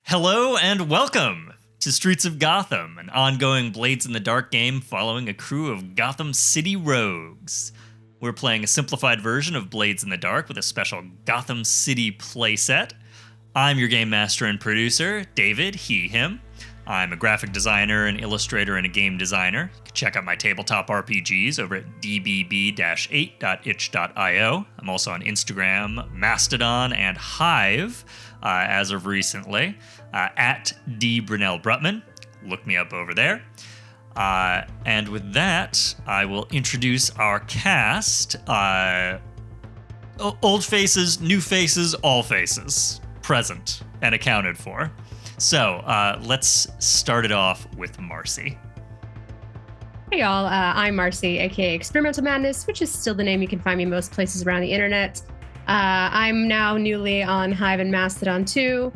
Hello and welcome to Streets of Gotham, an ongoing Blades in the Dark game following a crew of Gotham City rogues. We're playing a simplified version of Blades in the Dark with a special Gotham City playset. I'm your game master and producer, David, he, him. I'm a graphic designer, an illustrator, and a game designer. You can check out my tabletop RPGs over at dbb-8.itch.io. I'm also on Instagram, Mastodon, and Hive as of recently, at dbrunel-brutman. Look me up over there. And with that, I will introduce our cast. Old faces, new faces, all faces. Present and accounted for. So let's start it off with Marcy. Hey y'all, I'm Marcy, aka Experimental Madness, which is still the name you can find me most places around the internet. I'm now newly on Hive and Mastodon too.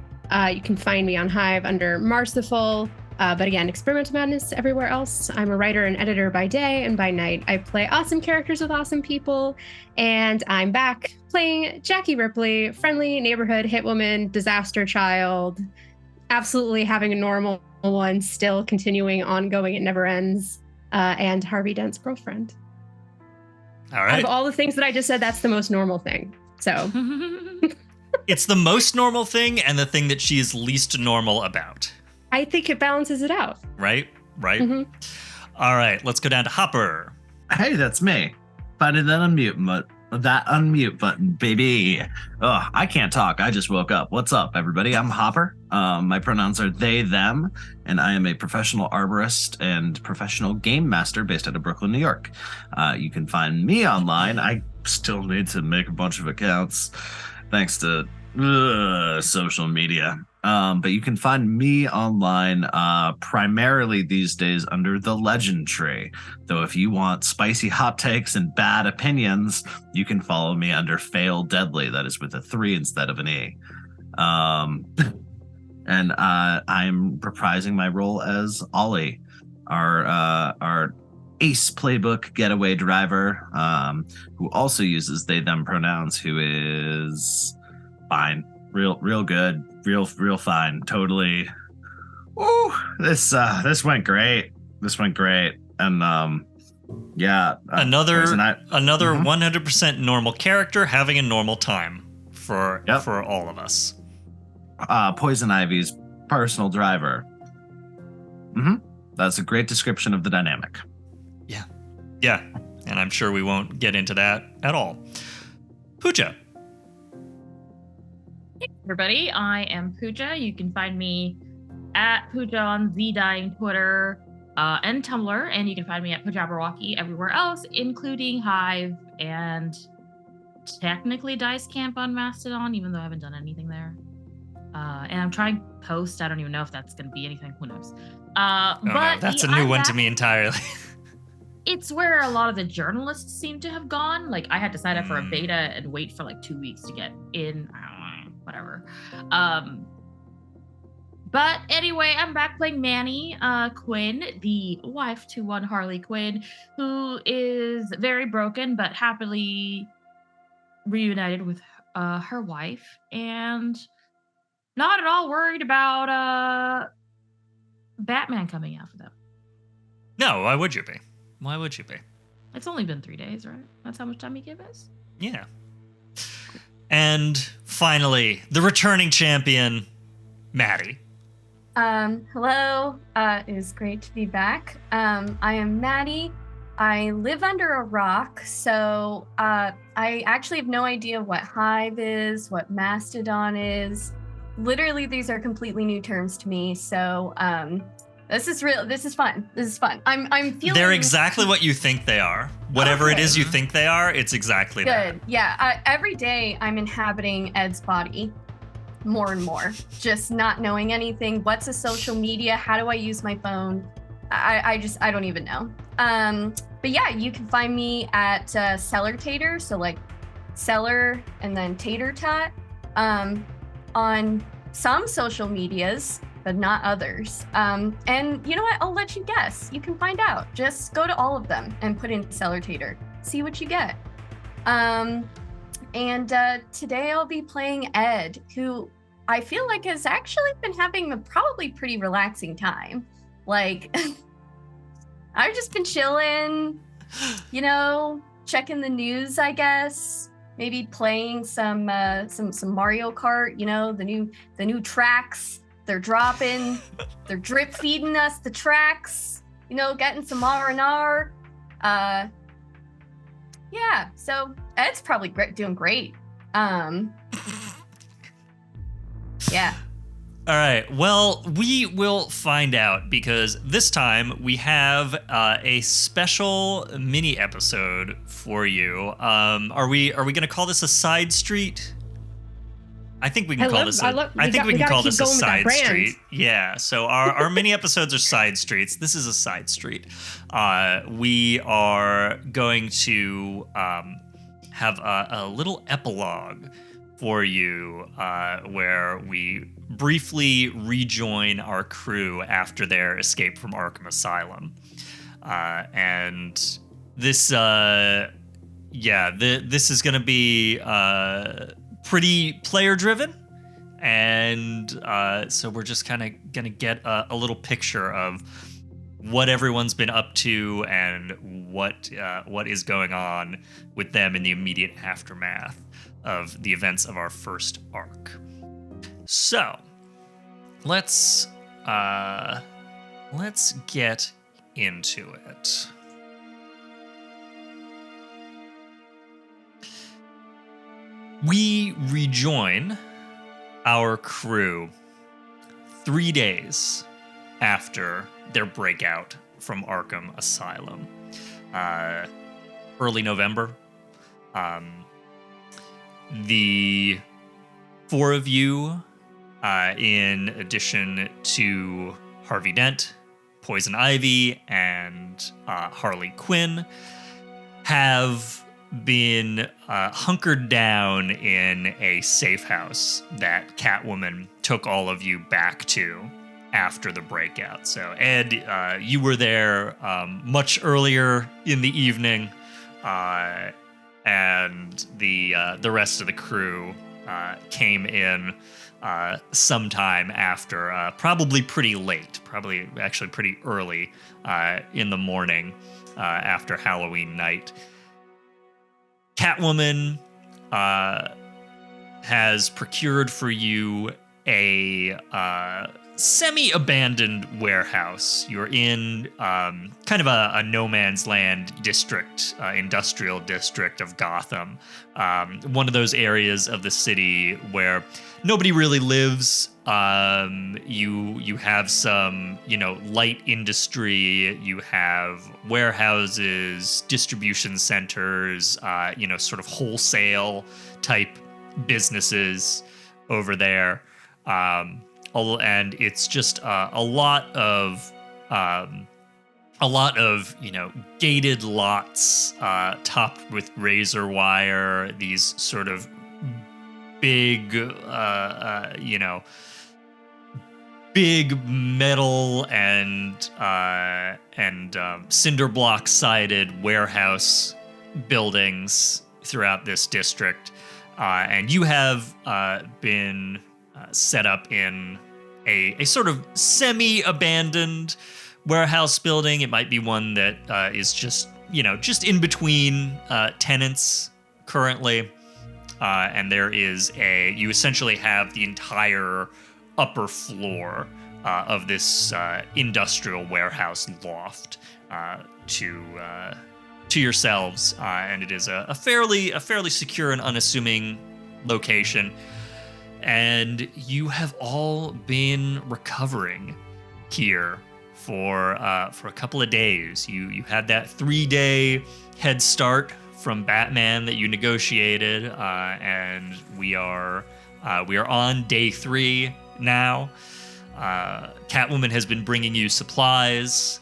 You can find me on Hive under Marciful, but again, Experimental Madness everywhere else. I'm a writer and editor by day, and by night I play awesome characters with awesome people, and I'm back playing Jacky Ripley, friendly neighborhood hitwoman, disaster child, absolutely having a normal one, still continuing, ongoing, it never ends, and Harvey Dent's girlfriend. All right. Out of all the things that I just said, that's the most normal thing. So it's the most normal thing and the thing that she is least normal about. I think it balances it out. Right? Mm-hmm. All right, let's go down to Hopper. Hey, that's me. Finding that unmute button, baby. Oh, I can't talk. I just woke up. What's up, everybody? I'm Hopper. My pronouns are they, them, and I am a professional arborist and professional game master based out of Brooklyn, New York. You can find me online. I still need to make a bunch of accounts thanks to social media. But you can find me online primarily these days under the Legend Tree. Though if you want spicy hot takes and bad opinions, you can follow me under Fail Deadly. That is with a 3 instead of an E. And I'm reprising my role as Olly, our ace playbook getaway driver, who also uses they, them pronouns, who is fine. Real good, real fine, totally. Ooh, this went great. And yeah, another 100% normal character having a normal time for all of us. Poison Ivy's personal driver. That's a great description of the dynamic. Yeah, and I'm sure we won't get into that at all. Pooja. Hey everybody, I am Pooja. You can find me at Pooja on the Dying Twitter and Tumblr, and you can find me at Poojaberwalkie everywhere else, including Hive and technically Dice Camp on Mastodon, even though I haven't done anything there. And I'm trying Post. I don't even know if that's going to be anything. Who knows? No, that's a new one to me entirely. It's where a lot of the journalists seem to have gone. Like, I had to sign up for a beta and wait for like 2 weeks to get in. I don't know, whatever. But anyway, I'm back playing Manny Quinn, the wife to one Harley Quinn, who is very broken but happily reunited with her wife, and not at all worried about Batman coming after them. No, why would you be? It's only been 3 days, right? That's how much time you give us? Yeah. And finally, the returning champion, Maddie. Hello. It is great to be back. I am Maddie. I live under a rock, so I actually have no idea what Hive is, what Mastodon is. Literally, these are completely new terms to me, so this is real. This is fun. I'm feeling... They're exactly what you think they are. Whatever it is you think they are, it's exactly that. Good. Yeah. Every day I'm inhabiting Ed's body more and more, just not knowing anything. What's a social media? How do I use my phone? I don't even know. But yeah, you can find me at Cellar Tater, so like Cellar and then Tater Tot, on some social medias, but not others. And you know what? I'll let you guess. You can find out. Just go to all of them and put in Cellar Tater. See what you get. And today I'll be playing Ed, who I feel like has actually been having a probably pretty relaxing time. Like, I've just been chilling, checking the news, I guess. Maybe playing some Mario Kart. The new tracks they're dropping. They're drip feeding us the tracks. Getting some R&R. Yeah. So Ed's probably doing great. Yeah. All right. Well, we will find out because this time we have a special mini episode for you. Are we going to call this a side street? I think we can call this. I think we can call this a side street. Yeah. So our mini episodes are side streets. This is a side street. We are going to have a little epilogue for you where we briefly rejoin our crew after their escape from Arkham Asylum. And this, this is going to be pretty player-driven. And so we're just kind of going to get a little picture of what everyone's been up to and what is going on with them in the immediate aftermath of the events of our first arc. So, let's get into it. We rejoin our crew 3 days after their breakout from Arkham Asylum. Early November. The four of you, in addition to Harvey Dent, Poison Ivy, and Harley Quinn, have been hunkered down in a Safehouse that Catwoman took all of you back to after the breakout. So Ed, you were there much earlier in the evening, and the rest of the crew came in sometime after, probably pretty late, probably actually pretty early in the morning after Halloween night. Catwoman has procured for you a semi-abandoned warehouse. You're in kind of a no man's land district, industrial district of Gotham. One of those areas of the city where nobody really lives. You have some, light industry. You have warehouses, distribution centers, sort of wholesale type businesses over there. And it's just a lot of gated lots topped with razor wire. These sort of big big metal and cinder block sided warehouse buildings throughout this district, and you have been set up in a sort of semi-abandoned warehouse building. It might be one that is just in between tenants currently, and you essentially have the entire upper floor of this industrial warehouse loft to yourselves, and it is a fairly secure and unassuming location. And you have all been recovering here for a couple of days. You had that 3-day head start from Batman that you negotiated, and we are on day 3 now. Catwoman has been bringing you supplies.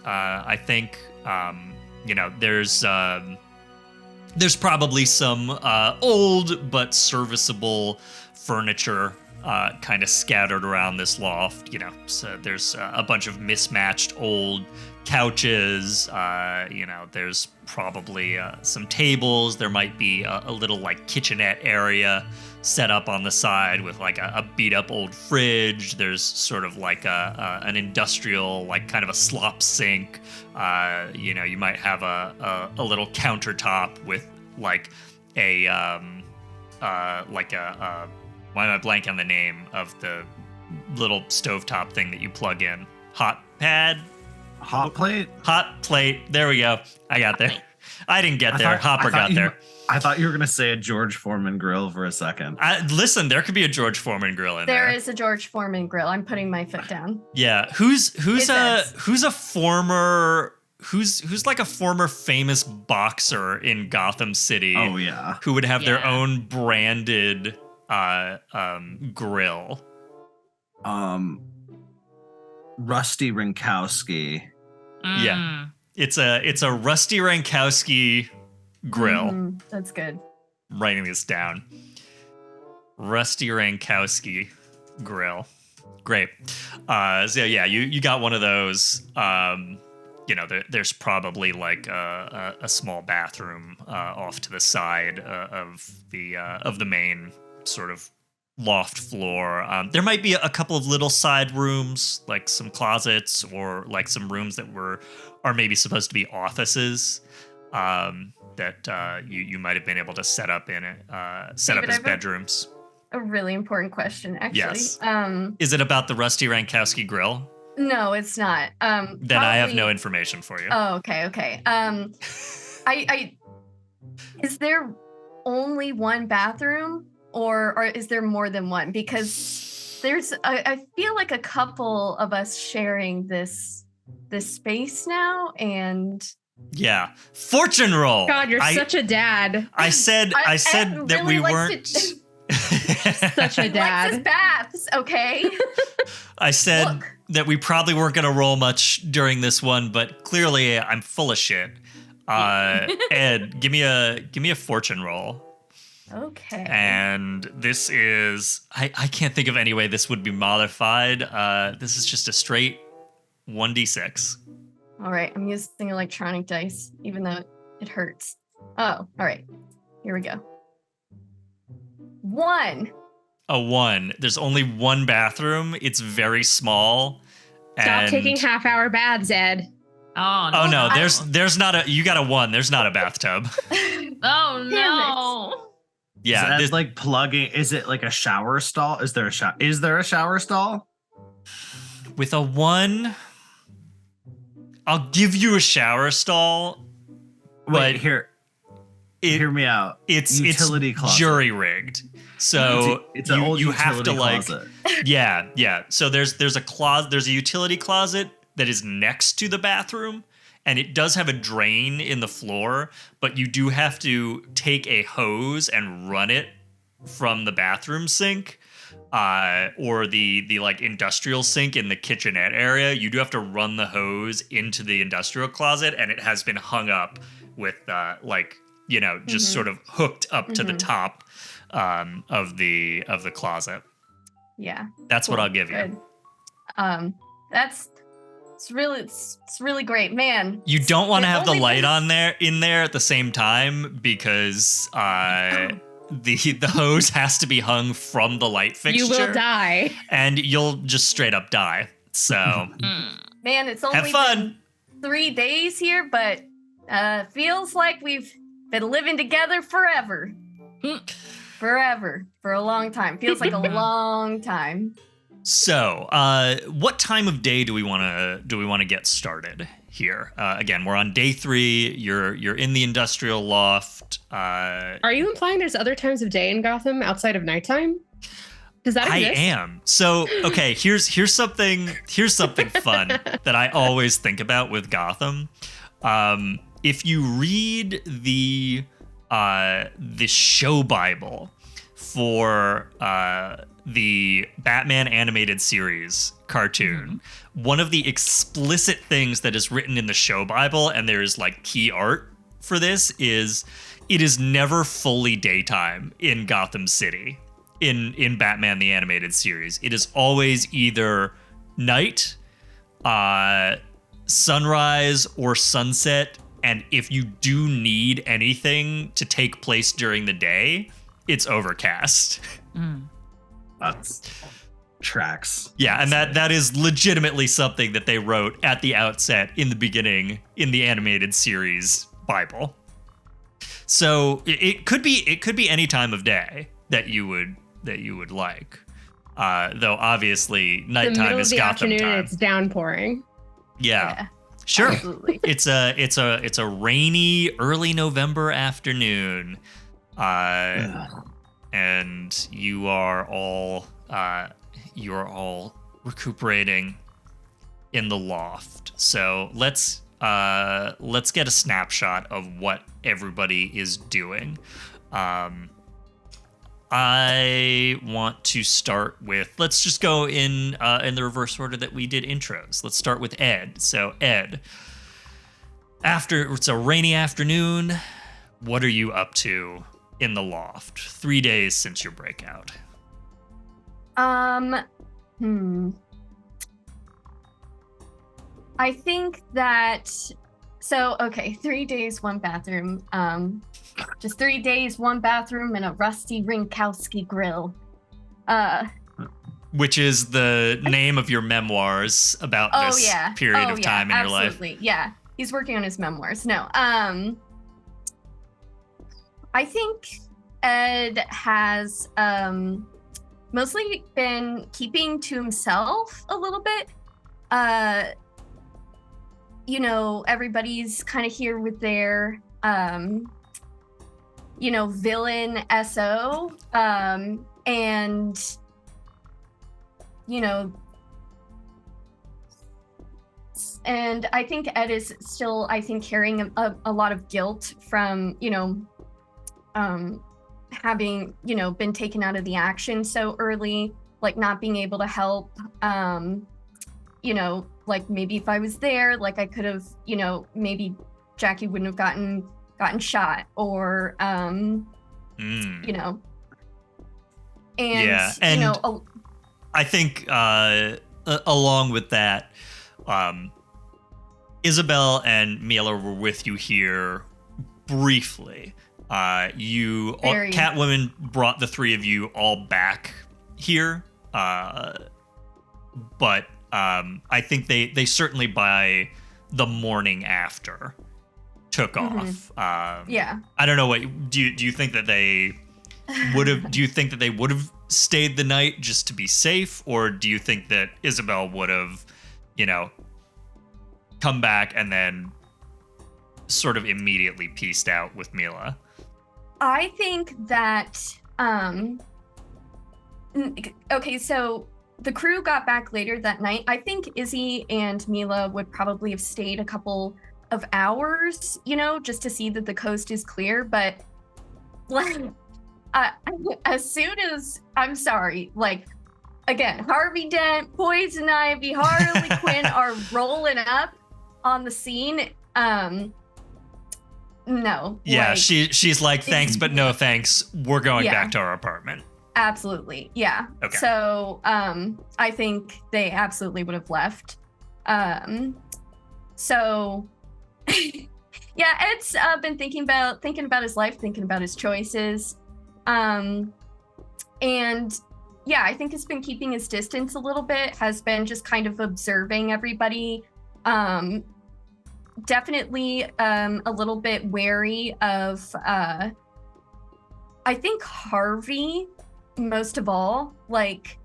I think there's probably some old but serviceable furniture kind of scattered around this loft. You know, so there's a bunch of mismatched old couches. You know, there's probably some tables. There might be a little like kitchenette area set up on the side with like a beat up old fridge. There's sort of like an industrial, like kind of a slop sink. You know, you might have a little countertop with like a why am I blank on the name of the little stovetop thing that you plug in? Hot plate. Hot plate. There we go. I got there. I didn't get there. Hopper got there. I thought you were gonna say a George Foreman grill for a second. Listen, there could be a George Foreman grill in there. There is a George Foreman grill. I'm putting my foot down. Yeah. Who's a former famous boxer in Gotham City? Oh yeah. Who would have their own branded grill? Rusty Rinkowski. Yeah. It's a Rusty Rankowski grill. That's good. Writing this down. Rusty Rankowski grill. Great. So yeah, you got one of those. You know, there's probably like a small bathroom off to the side of the main sort of loft floor. There might be a couple of little side rooms, like some closets or like some rooms that are maybe supposed to be offices that you might have been able to set up as bedrooms. A really important question, actually. Yes. Is it about the Rusty Rankowski grill? No, it's not. Then I have no information for you. Oh, okay. Is there only one bathroom, or is there more than one? Because I feel like a couple of us sharing this space now, and yeah, fortune roll. God, you're such a dad. I said Ed that really we weren't. Such a dad. Likes his baths, okay. I said that we probably weren't going to roll much during this one, but clearly I'm full of shit. Ed, give me a fortune roll. Okay. And this is I can't think of any way this would be modified. This is just a straight 1d6. All right, I'm using electronic dice, even though it hurts. Oh, all right. Here we go. 1. A 1. There's only one bathroom. It's very small. Stop taking half-hour baths, Ed. Oh no, there's not a. You got a 1. There's not a bathtub. Oh no. Yeah, is that like plugging? Is it like a shower stall? Is there a shower stall? With a 1, I'll give you a shower stall. Wait, hear me out. It's utility closet. Jury rigged. So it's an old you have to closet. Yeah. So there's a utility closet that is next to the bathroom, and it does have a drain in the floor, but you do have to take a hose and run it from the bathroom sink. Or the like industrial sink in the kitchenette area. You do have to run the hose into the industrial closet, and it has been hung up with just sort of hooked up to the top of the closet. Yeah, that's what I'll give you. It's really great, man. You don't want to have the light in there at the same time because the hose has to be hung from the light fixture. You will die. And you'll just straight up die. So, man, it's only been 3 days here, but feels like we've been living together forever. Forever. For a long time. Feels like a long time. So, what time of day do we want to get started here? Again, we're on day 3. You're in the industrial loft. Are you implying there's other times of day in Gotham outside of nighttime? Does that exist? I am. So, okay, here's something fun that I always think about with Gotham. If you read the show Bible for the Batman animated series cartoon, one of the explicit things that is written in the show Bible, and there's like key art for this, is it is never fully daytime in Gotham City. in Batman the Animated Series. It is always either night, sunrise, or sunset. And if you do need anything to take place during the day, it's overcast. That's tracks. Yeah, and that is legitimately something that they wrote at the outset in the beginning in the animated series Bible. So it could be any time of day that you would like. Though obviously nighttime is Gotham time. It's downpouring. Yeah. Sure. Absolutely. It's a rainy early November afternoon. And you are all recuperating in the loft. So let's get a snapshot of what everybody is doing. I want to start with, let's just go in the reverse order that we did intros. Let's start with Ed. So Ed, after it's a rainy afternoon, what are you up to in the loft? 3 days since your breakout. I think that, so, okay, 3 days, one bathroom. Just 3 days, one bathroom, and a rusty Rinkowski grill. Which is the name of your memoirs about this period of time in your life. Absolutely, yeah. He's working on his memoirs. No, I think Ed has mostly been keeping to himself a little bit. You know, everybody's kind of here with their villain SO. And, you know, and I think Ed is still, carrying a lot of guilt from, having, been taken out of the action so early, like not being able to help, like maybe if I was there, like I could have, maybe Jacky wouldn't have gotten shot or, and yeah, and I think along with that, Isabel and Mila were with you here briefly. Catwoman brought the three of you all back here, but I think they certainly by the morning after took off. Yeah. I don't know what do you think that they would have? Do you think that they would have stayed the night just to be safe, or do you think that Isabel would have, come back and then sort of immediately pieced out with Mila? I think that okay, so the crew got back later that night. I think Izzy and Mila would probably have stayed a couple of hours, just to see that the coast is clear. But like, as soon as, I'm sorry, like, again, Harvey Dent, Poison Ivy, Harley Quinn are rolling up on the scene. No. Yeah, like, she's like, thanks, but no thanks. We're going back to our apartment. Absolutely. Yeah. Okay. So I think they absolutely would have left. So yeah, Ed's been thinking about his life, thinking about his choices. And yeah, I think he's been keeping his distance a little bit, has been just kind of observing everybody. Definitely a little bit wary of I think Harvey most of all, like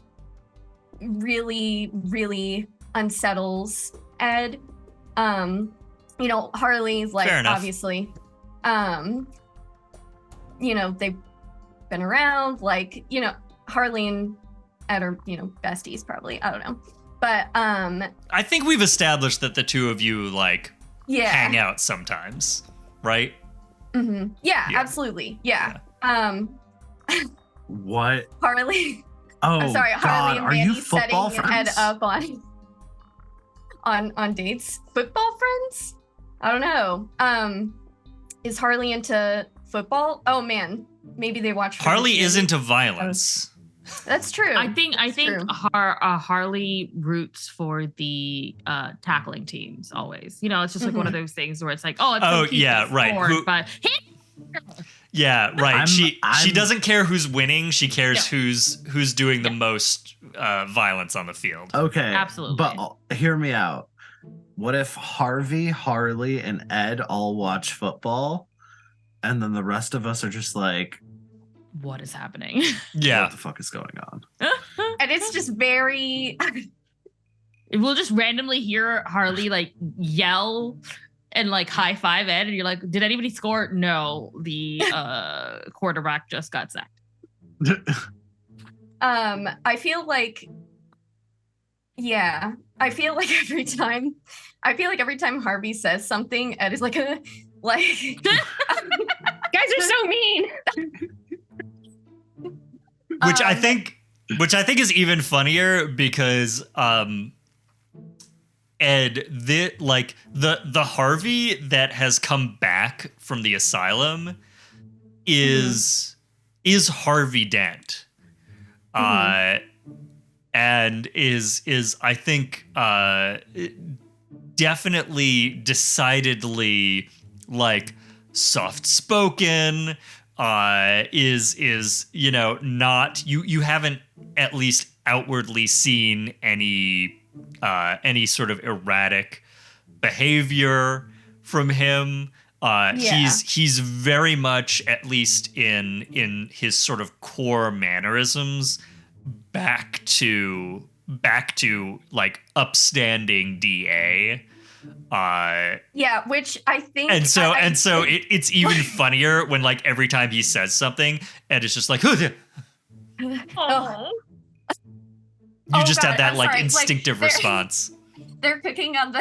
really, really unsettles Ed. Harley's like obviously they've been around, like, Harley and Ed are, besties probably. I don't know. But I think we've established that the two of you like hang out sometimes, right? Mm-hmm. Yeah, absolutely. Yeah. What? Harley. Oh, I'm sorry, Harley and Manny setting friends? Ed up on dates. Football friends? I don't know. Is Harley into football? Oh man, maybe they watch. Harley is into violence. That's true. I think true. Harley roots for the tackling teams always. You know, it's just like one of those things where it's like, oh, it's so cute, it's right. sport, but yeah, right. She I'm- doesn't care who's winning. She cares who's doing the most violence on the field. Okay. Absolutely. But hear me out. What if Harvey, Harley, and Ed all watch football, and then the rest of us are just like, what is happening? Yeah. what the fuck is going on? And it's just very. We'll just randomly hear Harley like yell and like high five Ed, and you're like, did anybody score? No, the quarterback just got sacked. I feel like. Yeah, I feel like every time Harvey says something, Ed is like, like. Guys are so mean. Which I think is even funnier because Ed, the Harvey that has come back from the asylum is Harvey Dent. And is I think definitely decidedly like soft spoken, is not you haven't at least outwardly seen any sort of erratic behavior from him. He's very much, at least in his sort of core mannerisms, back to like upstanding DA. Which I think, and so it's even funnier when like every time he says something, Ed is just like, Oh. you just have that I'm like sorry. instinctive response. They're cooking on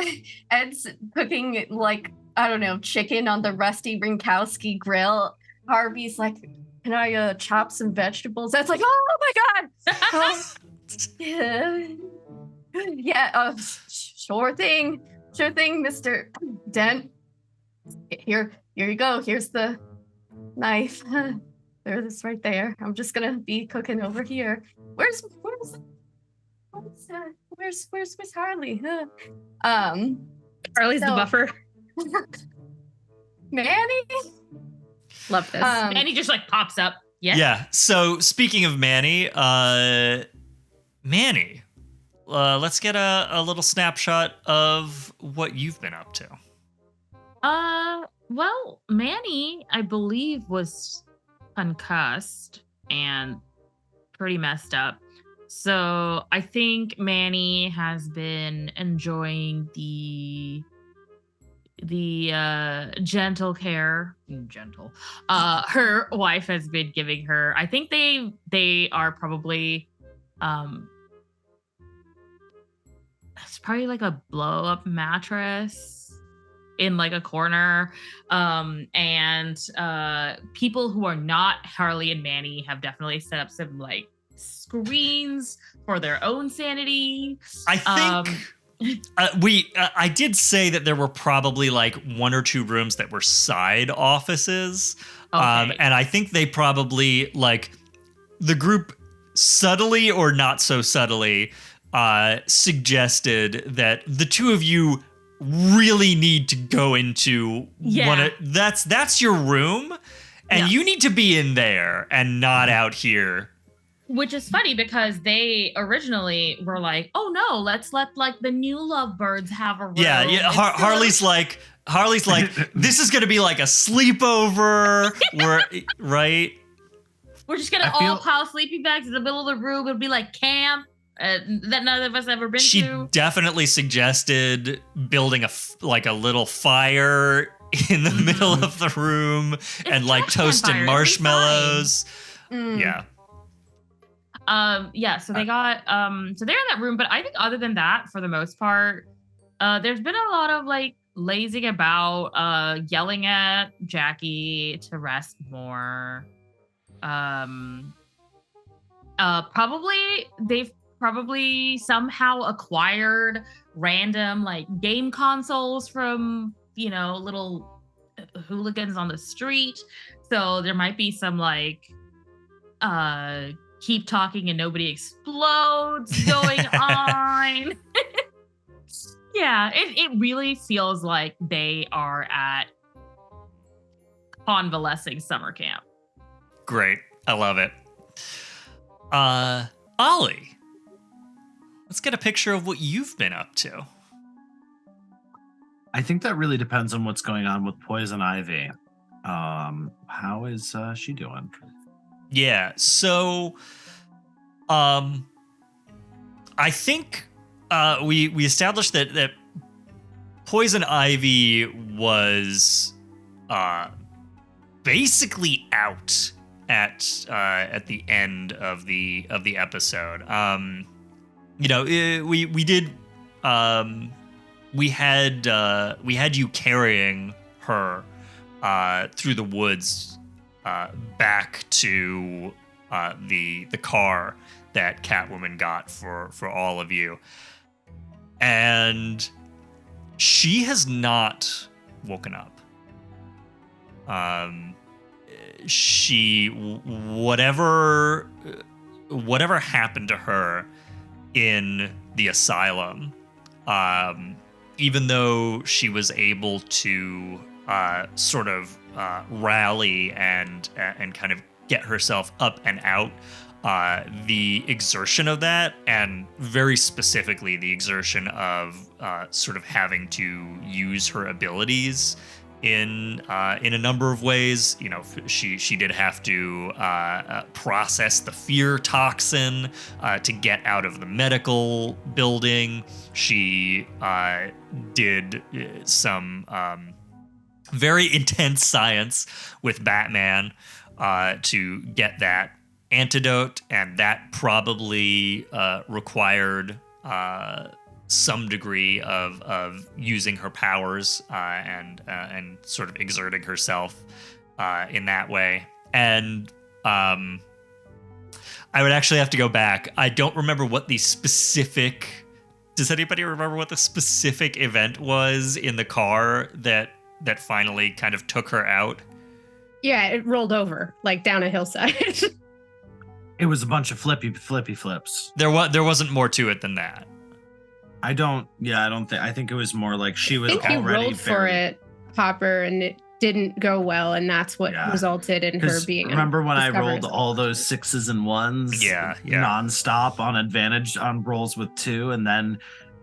Ed's cooking like, I don't know, chicken on the Rusty Rinkowski grill. Harvey's like, can I chop some vegetables? That's like, oh my god. Yeah, sure thing, Mr. Dent. Here you go. Here's the knife. There it is right there. I'm just gonna be cooking over here. Where's Harley? Harley's the So- buffer. Manny? Love this. Manny just like pops up. Yeah. So speaking of Manny, let's get a little snapshot of what you've been up to. Well, Manny, I believe, was concussed and pretty messed up. So I think Manny has been enjoying the gentle care her wife has been giving her. I think they are probably it's probably like a blow up mattress in like a corner, and people who are not Harley and Manny have definitely set up some like screens for their own sanity. I think I did say that there were probably like one or two rooms that were side offices. Okay. And I think they probably, like, the group subtly or not so subtly suggested that the two of you really need to go into that's your room, and you need to be in there and not out here. Which is funny because they originally were like, "Oh no, let's let like the new lovebirds have a room." Yeah. Harley's like, this is gonna be like a sleepover. Right? We're just gonna all pile sleeping bags in the middle of the room. It'll be like camp that none of us ever been She to. definitely suggested building a little fire in the middle of the room and like toasting marshmallows. Yeah. So they got so they're in that room, but I think other than that, for the most part, there's been a lot of like lazing about, yelling at Jacky to rest more. They've probably somehow acquired random like game consoles from, little hooligans on the street. So there might be some like keep talking and nobody explodes going on. Yeah, it really feels like they are at convalescing summer camp. Great. I love it. Olly, let's get a picture of what you've been up to. I think that really depends on what's going on with Poison Ivy. How is she doing? Yeah, so I think we established that Poison Ivy was basically out at the end of the episode. We had you carrying her through the woods back to the car that Catwoman got for all of you, and she has not woken up. Whatever happened to her in the asylum, even though she was able to sort of rally and kind of get herself up and out, the exertion of that, and very specifically the exertion of sort of having to use her abilities in a number of ways. You know, she did have to process the fear toxin to get out of the medical building. She did some very intense science with Batman to get that antidote, and that probably required some degree of using her powers and sort of exerting herself in that way. And I would actually have to go back. I don't remember what the specific... Does anybody remember what the specific event was in the car that finally kind of took her out? Yeah, it rolled over, like down a hillside. It was a bunch of flippy flips. There wasn't more to it than that. I think it was more like she was I think you already rolled for it, Hopper, and it didn't go well, and that's what resulted in her being. Remember when I rolled all those 6s and 1s? Yeah. Nonstop on advantage on rolls with 2, and then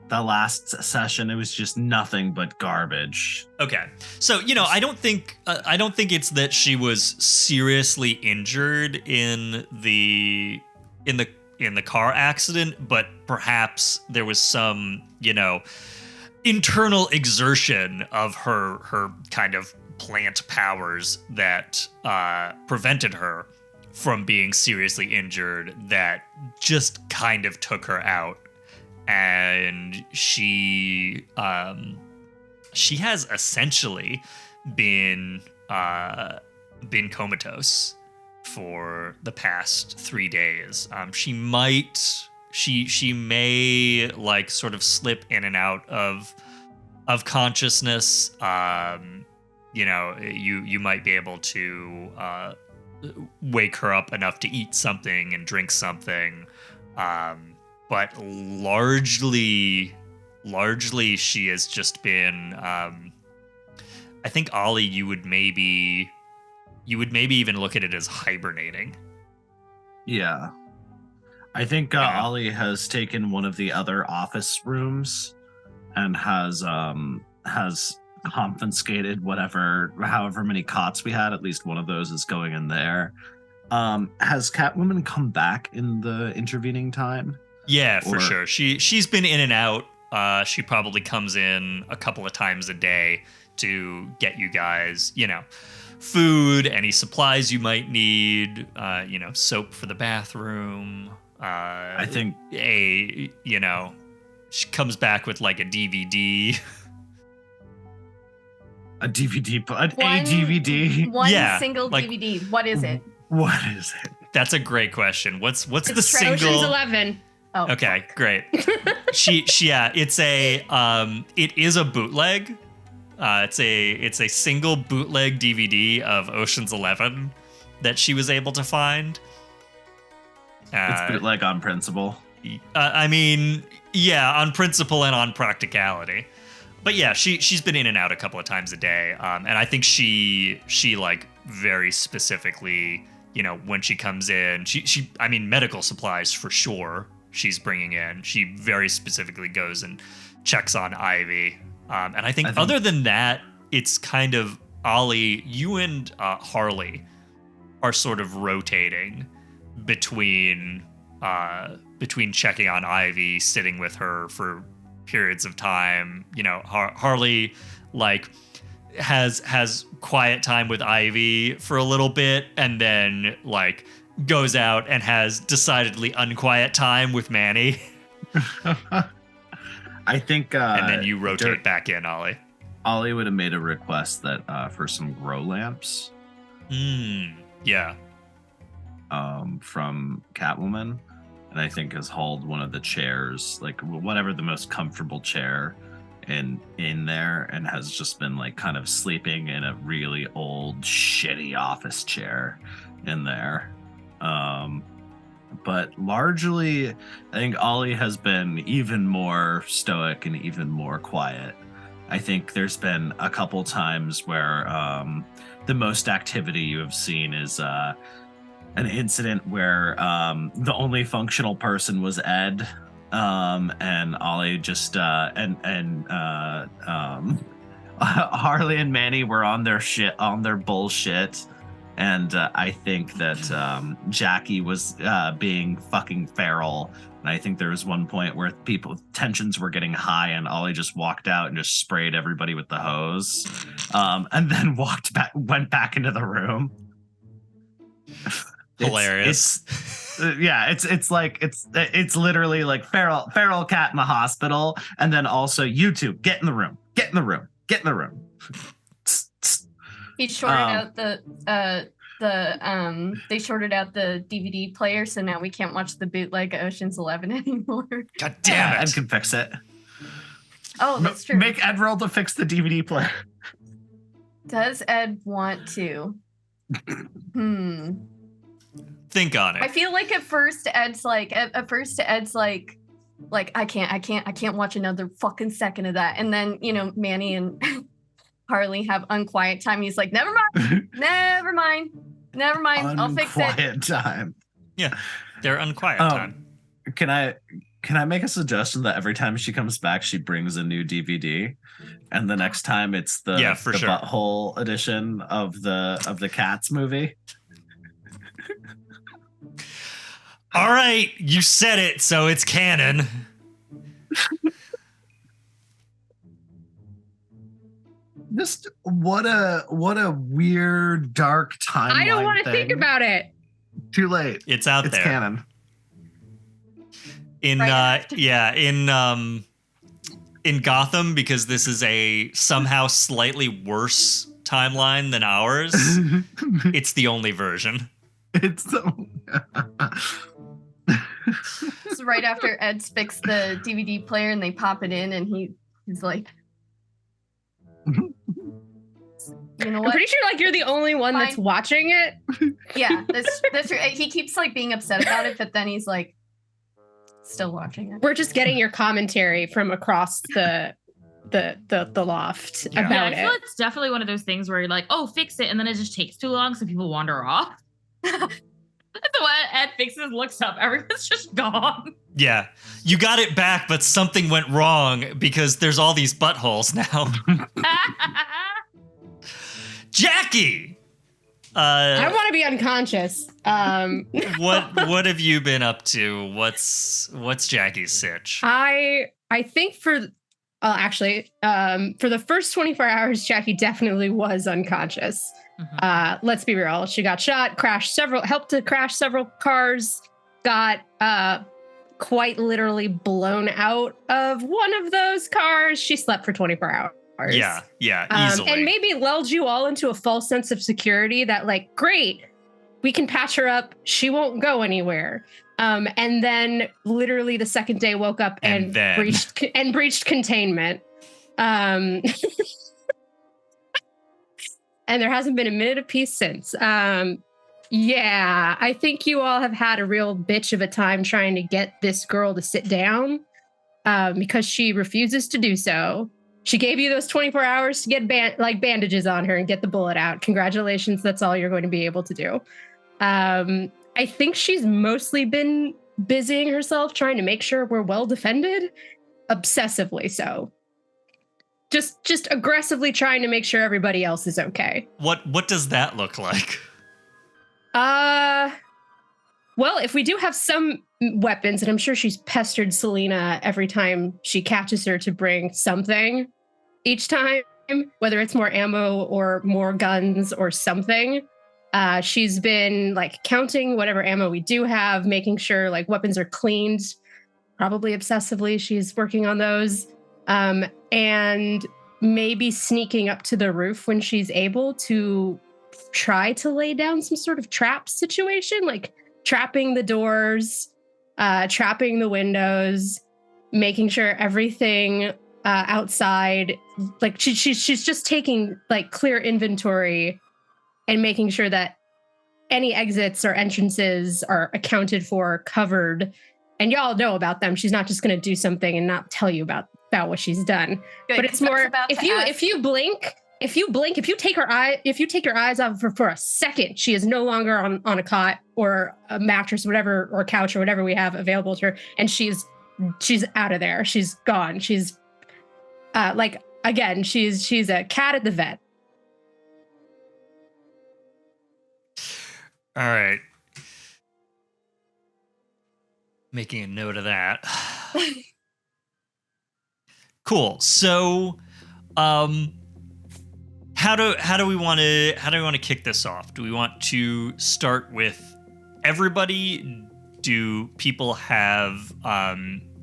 the last session it was just nothing but garbage. Okay, so I don't think it's that she was seriously injured in the car accident, but perhaps there was some internal exertion of her kind of plant powers that prevented her from being seriously injured, that just kind of took her out. And she has essentially been comatose for the past 3 days. She may like sort of slip in and out of consciousness. You might be able to wake her up enough to eat something and drink something. But largely she has just been, I think, Olly, you would maybe even look at it as hibernating. Yeah. I think Olly has taken one of the other office rooms and has confiscated however many cots we had. At least one of those is going in there. Has Catwoman come back in the intervening time? Yeah, for sure. She's been in and out. She probably comes in a couple of times a day to get you guys, food, any supplies you might need, soap for the bathroom. I think she comes back with like a DVD. A DVD, a DVD. One single DVD. What is it? What is it? That's a great question. What's the single? Ocean's 11. Oh, okay, great. It's it is a bootleg. It's a single bootleg DVD of Ocean's 11 that she was able to find. It's bootleg on principle. I mean, yeah, on principle and on practicality. But yeah, she's been in and out a couple of times a day, and I think she like very specifically, you know, when she comes in, she I mean, medical supplies for sure she's bringing in. She very specifically goes and checks on Ivy, and I think other than that, it's kind of Olly, you and Harley are sort of rotating between checking on Ivy, sitting with her for periods of time. You know, Harley like has quiet time with Ivy for a little bit, and then like goes out and has decidedly unquiet time with Manny. I think and then you rotate back in, Olly. Olly would have made a request that for some grow lamps. Yeah. From Catwoman, and I think has hauled one of the chairs, like whatever the most comfortable chair in there, and has just been like kind of sleeping in a really old shitty office chair in there. But largely, I think Olly has been even more stoic and even more quiet. I think there's been a couple times where the most activity you have seen is an incident where the only functional person was Ed, and Olly just Harley and Manny were on their bullshit. And I think that Jacky was being fucking feral. And I think there was one point where tensions were getting high, and Olly just walked out and just sprayed everybody with the hose, and then went back into the room. Hilarious. It's literally like feral cat in the hospital, and then also you two get in the room. He shorted out they shorted out the DVD player, so now we can't watch the bootleg Ocean's 11 anymore. God damn it. Ed can fix it. Oh, that's true. Make Ed roll to fix the DVD player. Does Ed want to? Think on it. I feel like at first Ed's like I can't watch another fucking second of that. And then, you know, Manny and Harley have unquiet time. He's like, never mind. I'll fix it. Unquiet time. Yeah, they're unquiet time. Can I make a suggestion that every time she comes back, she brings a new DVD, and the next time it's the butthole edition of the Cats movie? All right, you said it, so it's canon. Just what a weird dark timeline. I don't want to think about it. Too late. It's out there. It's canon. In Gotham, because this is a somehow slightly worse timeline than ours. It's the only version. It's so. It's right after Ed's fixed the DVD player and they pop it in, and he's like, you know what? I'm pretty sure like you're the only one that's watching it. Yeah, that's right. He keeps like being upset about it, but then he's like still watching it. We're just getting your commentary from across the loft about I feel it's definitely one of those things where you're like, oh, fix it, and then it just takes too long, so people wander off. So when Ed fixes, looks up, everyone's just gone. Yeah, you got it back, but something went wrong because there's all these buttholes now. Jacky! I want to be unconscious. What have you been up to? What's Jacky's sitch? I think for the first 24 hours, Jacky definitely was unconscious. Mm-hmm. Let's be real. She got shot, helped to crash several cars, got quite literally blown out of one of those cars. She slept for 24 hours. Yeah, easily. And maybe lulled you all into a false sense of security that like, great, we can patch her up. She won't go anywhere. And then literally the second day woke up and breached containment. And there hasn't been a minute of peace since. Yeah, I think you all have had a real bitch of a time trying to get this girl to sit down because she refuses to do so. She gave you those 24 hours to get bandages on her and get the bullet out. Congratulations, that's all you're going to be able to do. I think she's mostly been busying herself trying to make sure we're well defended, obsessively so. Just aggressively trying to make sure everybody else is okay. What does that look like? Well, if we do have some weapons, and I'm sure she's pestered Selena every time she catches her to bring something each time, whether it's more ammo or more guns or something. She's been like counting whatever ammo we do have, making sure like weapons are cleaned, probably obsessively. She's working on those. And maybe sneaking up to the roof when she's able to try to lay down some sort of trap situation, like trapping the doors, trapping the windows, making sure everything outside, like she's just taking like clear inventory and making sure that any exits or entrances are accounted for, covered, and y'all know about them. She's not just going to do something and not tell you about what she's done. Good, but it's more if you blink, if you take your eyes off of her for a second, she is no longer on a cot or a mattress, whatever, or couch or whatever we have available to her, and she's out of there. She's gone. She's she's a cat at the vet. All right. Making a note of that. Cool. So, how do we want to kick this off? Do we want to start with everybody? Do people have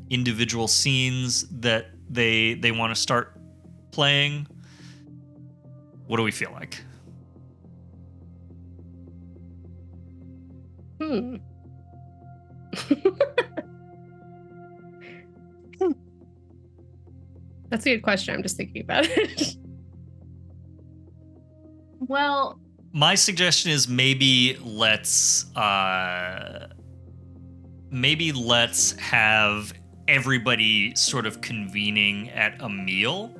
individual scenes that they want to start playing? What do we feel like? That's a good question. I'm just thinking about it. Well, my suggestion is maybe let's have everybody sort of convening at a meal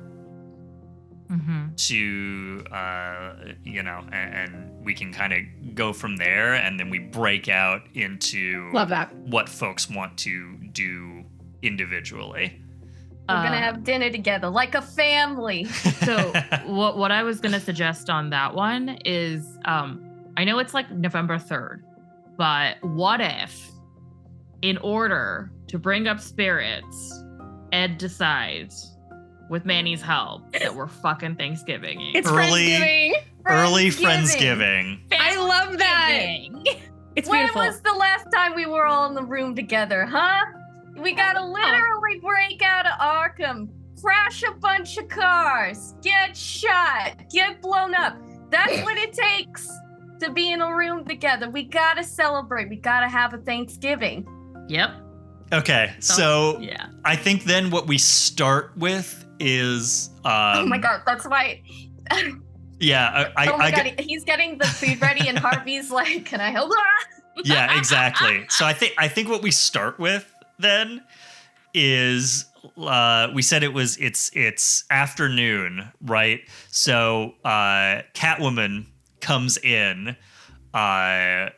to and we can kind of go from there, and then we break out into Love that. what folks want to do individually. we're gonna have dinner together like a family. So what I was gonna suggest on that one is, I know it's like November 3rd, but what if, in order to bring up spirits, Ed decides, with Manny's help, that we're fucking Thanksgiving. It's Early Friendsgiving. Friendsgiving. I love that. It's beautiful. When was the last time we were all in the room together, huh? We gotta literally break out of Arkham, crash a bunch of cars, get shot, get blown up. That's what it takes to be in a room together. We gotta celebrate. We gotta have a Thanksgiving. Yep. Okay, so yeah. I think then what we start with is Oh my god, that's why. yeah, He's getting the food ready, and Harvey's like, "Can I help?" Yeah, exactly. So I think what we start with then is we said it's afternoon, right? So Catwoman comes in. I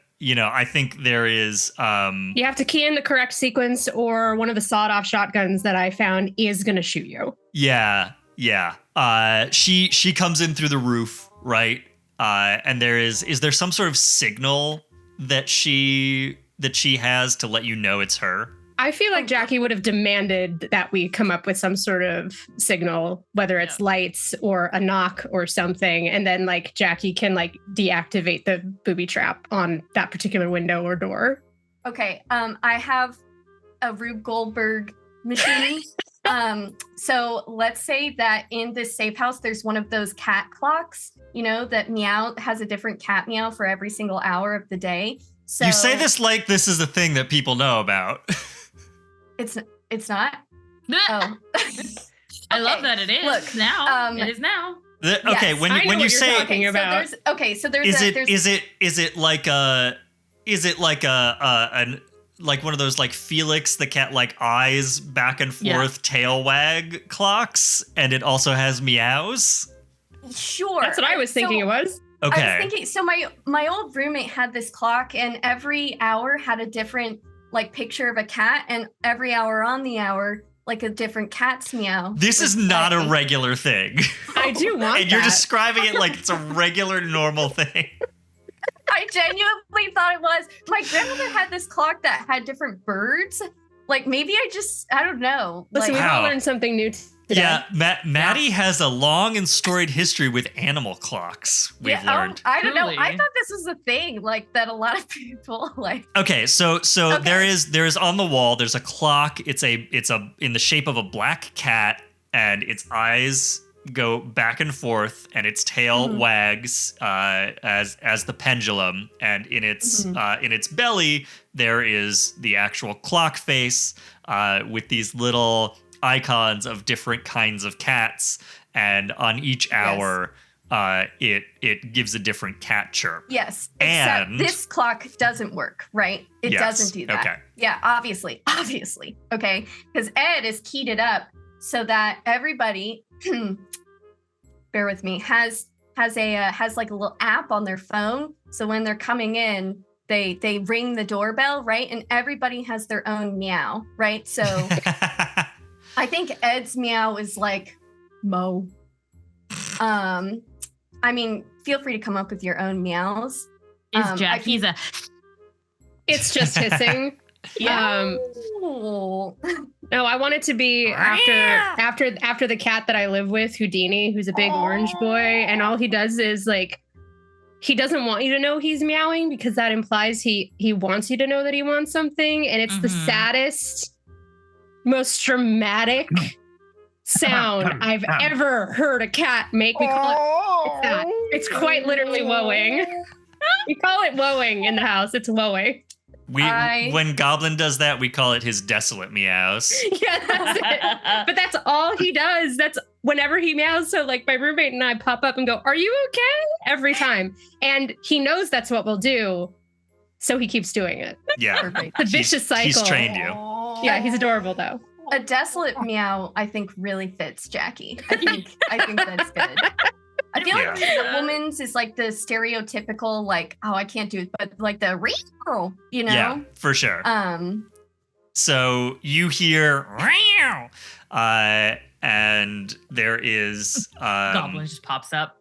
think there is You have to key in the correct sequence, or one of the sawed-off shotguns that I found is going to shoot you. Yeah. She comes in through the roof, right? And is there some sort of signal that she has to let you know it's her? I feel like Jacky would have demanded that we come up with some sort of signal, whether it's lights or a knock or something, and then like Jacky can like deactivate the booby trap on that particular window or door. Okay, I have a Rube Goldberg machine. So let's say that in this safe house, there's one of those cat clocks, that meow has a different cat meow for every single hour of the day. So you say this like this is a thing that people know about. It's not. Oh, I love that it is. Look, now. It is now. Okay, Yes. when I know when you what you're say talking about. is it like an like one of those like Felix the cat like eyes back and forth tail wag clocks, and it also has meows? Sure. That's what I was thinking it was. Okay. I was thinking, so my old roommate had this clock, and every hour had a different like picture of a cat, and every hour on the hour, like a different cat's meow. This is not a regular thing. I do want And you're that. describing it like it's a regular normal thing. I genuinely thought it was. My grandmother had this clock that had different birds. Like maybe I don't know. Listen, Like, we all Wow. learned something new today. Yeah, Maddie has a long and storied history with animal clocks. We've learned. I don't know. Truly. I thought this was a thing, like that a lot of people like. Okay, so Okay. there is on the wall. There's a clock. It's in the shape of a black cat, and its eyes go back and forth, and its tail wags as the pendulum. And in its belly, there is the actual clock face with these little icons of different kinds of cats, and on each hour, it gives a different cat chirp. Yes, And- except this clock doesn't work, right? It Yes, doesn't do that. okay. Yeah, obviously, okay, because Ed has keyed it up so that everybody, bear with me, has like a little app on their phone. So when they're coming in, they ring the doorbell, right? And everybody has their own meow, right? So I think Ed's meow is like Mo. I mean, feel free to come up with your own meows. Is Jacky's a It's just hissing. Oh. No, I want it to be after the cat that I live with, Houdini, who's a big orange boy, and all he does is like he doesn't want you to know he's meowing because that implies he wants you to know that he wants something, and it's the saddest, most dramatic sound I've ever heard a cat make. We call it it's that. It's quite literally woeing. We call it woeing in the house. It's woeing. When Goblin does that, we call it his desolate meows. Yeah, that's it. But that's all he does. That's whenever he meows. So like my roommate and I pop up and go, "Are you okay?" every time. And he knows that's what we'll do. So he keeps doing it. Yeah. Perfect. The vicious cycle. He's trained you. Yeah, he's adorable though. A desolate meow, I think, really fits Jackie. I think that's good. I feel like the woman's is like the stereotypical, like, oh, I can't do it, but like the real, you know? Yeah, for sure. So you hear, and there is Goblin just pops up.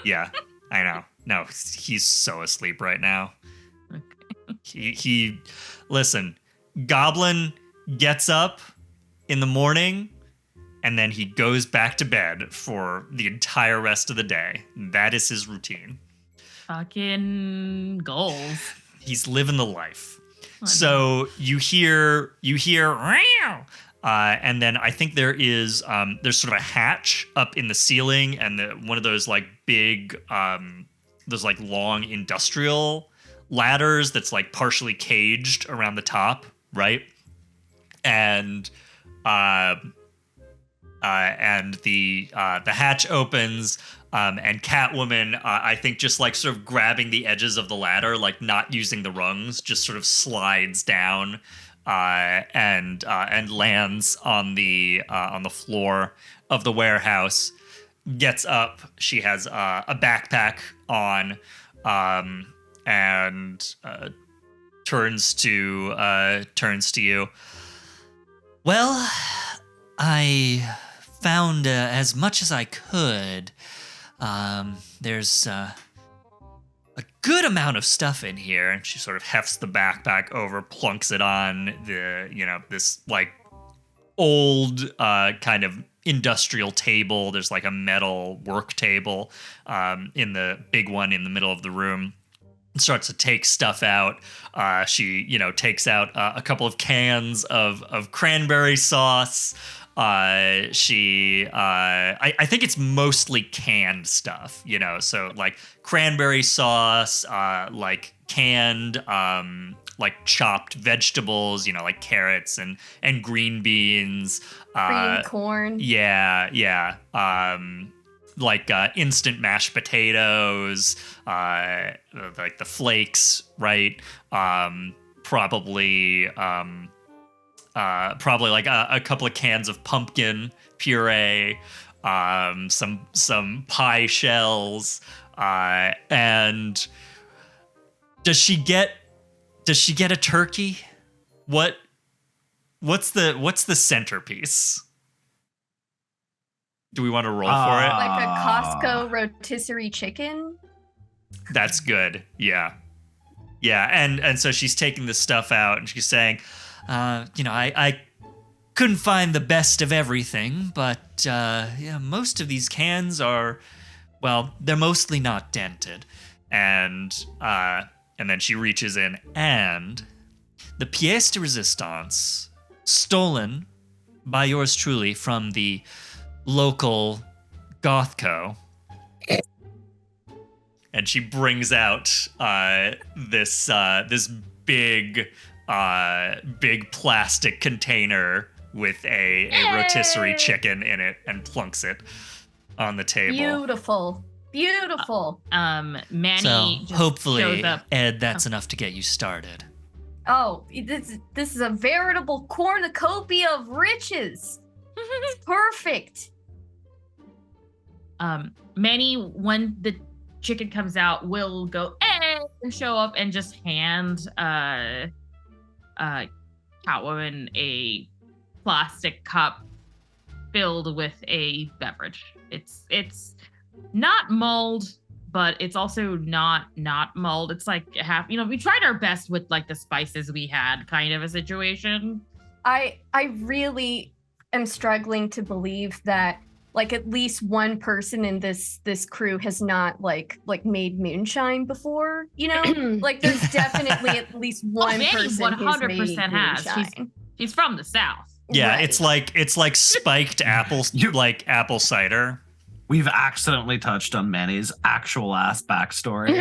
Yeah, I know. No, he's so asleep right now. He listen, Goblin gets up in the morning, and then he goes back to bed for the entire rest of the day. That is his routine. Fucking goals. He's living the life. I So you hear, and then I think there's sort of a hatch up in the ceiling, and one of those like big, those like long industrial ladders that's like partially caged around the top, right? And the hatch opens, and Catwoman, I think, just like sort of grabbing the edges of the ladder, like not using the rungs, just sort of slides down, and lands on the floor of the warehouse. Gets up. She has a backpack on, and turns to you. Well, I found as much as I could. There's a good amount of stuff in here, and she sort of hefts the backpack over, plunks it on this like old kind of industrial table. There's like a metal work table in the big one in the middle of the room. Starts to take stuff out. She, takes out a couple of cans of cranberry sauce. I think it's mostly canned stuff, so like cranberry sauce, like canned, like chopped vegetables, like carrots and green beans. Green corn. Yeah. instant mashed potatoes, like the flakes, right? Probably like a couple of cans of pumpkin puree, some pie shells, and does she get a turkey? What's the centerpiece? Do we want to roll for it? Like a Costco rotisserie chicken? That's good. Yeah. Yeah, and so she's taking the stuff out and she's saying, I couldn't find the best of everything, but most of these cans are, well, they're mostly not dented. And then she reaches in, and the pièce de résistance stolen by yours truly from the local Gothco. And she brings out this big plastic container with a rotisserie chicken in it and plunks it on the table. Beautiful. Manny So just hopefully, shows up. Ed, that's enough to get you started. Oh, this is a veritable cornucopia of riches. It's perfect. Manny, when the chicken comes out, will go and show up and just hand Catwoman a plastic cup filled with a beverage. It's not mulled, but it's also not mulled. It's like half, we tried our best with like the spices we had kind of a situation. I really am struggling to believe that like at least one person in this crew has not like made moonshine before, like there's definitely at least one person 100% who's made has. moonshine. She's from the South. Yeah, Right. it's like spiked apple, like apple cider. We've accidentally touched on Manny's actual ass backstory.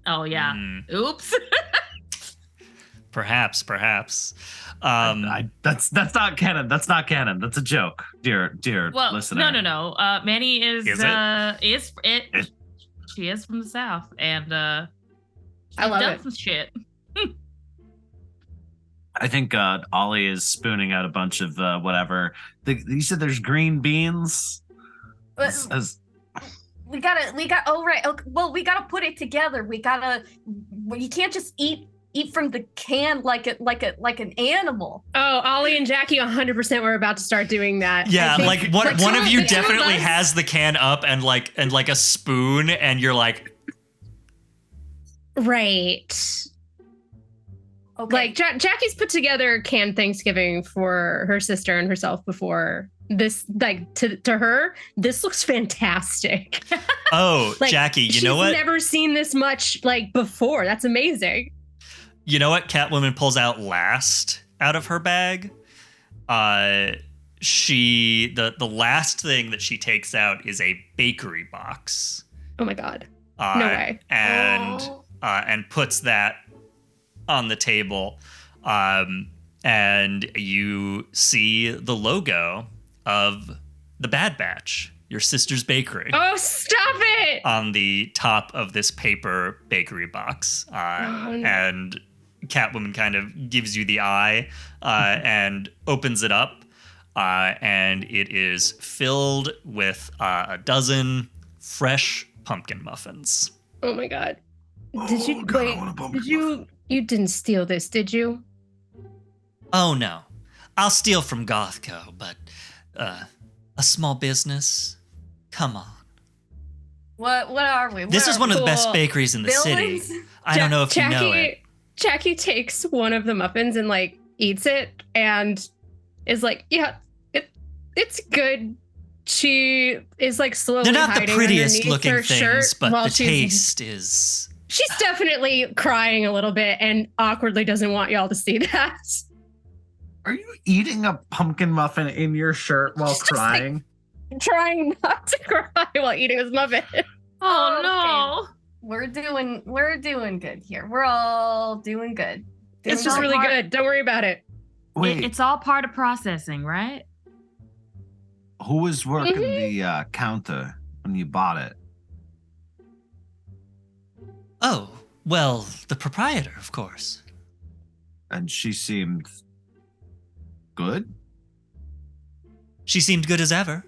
Oh yeah. Oops. Perhaps. That's not canon. That's not canon. That's a joke, dear listener. No. Manny is she is from the South, and she's I love done it. some shit. I think Olly is spooning out a bunch of whatever. You said there's green beans. We gotta put it together. You can't just eat from the can like an animal. Oh, Olly and Jacky 100% were about to start doing that. Yeah, I like think one of you the two of definitely us- has the can up and like a spoon, and you're like, Right. Okay. Like Jackie's put together canned Thanksgiving for her sister and herself before this. Like to her, this looks fantastic. oh, Like, Jacky, you she's know what? never seen this much like before. That's amazing. You know what Catwoman pulls out last out of her bag? The last thing that she takes out is a bakery box. Oh my god. No way. And puts that on the table. And you see the logo of the Bad Batch, your sister's bakery. Oh, stop it! On the top of this paper bakery box. No. And Catwoman kind of gives you the eye and opens it up. And it is filled with a dozen fresh pumpkin muffins. Oh my god. Did you wait? Did you didn't steal this, did you? Oh no, I'll steal from Gothco, but a small business? Come on. What are we? This is one of the best bakeries in the city. Villains? I don't know if you know it. Jackie takes one of the muffins and like eats it and is like, yeah, it's good. She is like slowly They're not the hiding prettiest underneath looking her shirt things, but while the she's- taste is... She's definitely crying a little bit and awkwardly doesn't want y'all to see that. Are you eating a pumpkin muffin in your shirt while She's just, like, crying? Trying not to cry while eating his muffin. Oh Okay. no. We're doing good here. We're all doing good. It's Doing just all really part- good. Don't worry about it. Wait, It's all part of processing, right? Who was working Mm-hmm. the counter when you bought it? Oh, well, the proprietor, of course. And she seemed good? She seemed good as ever.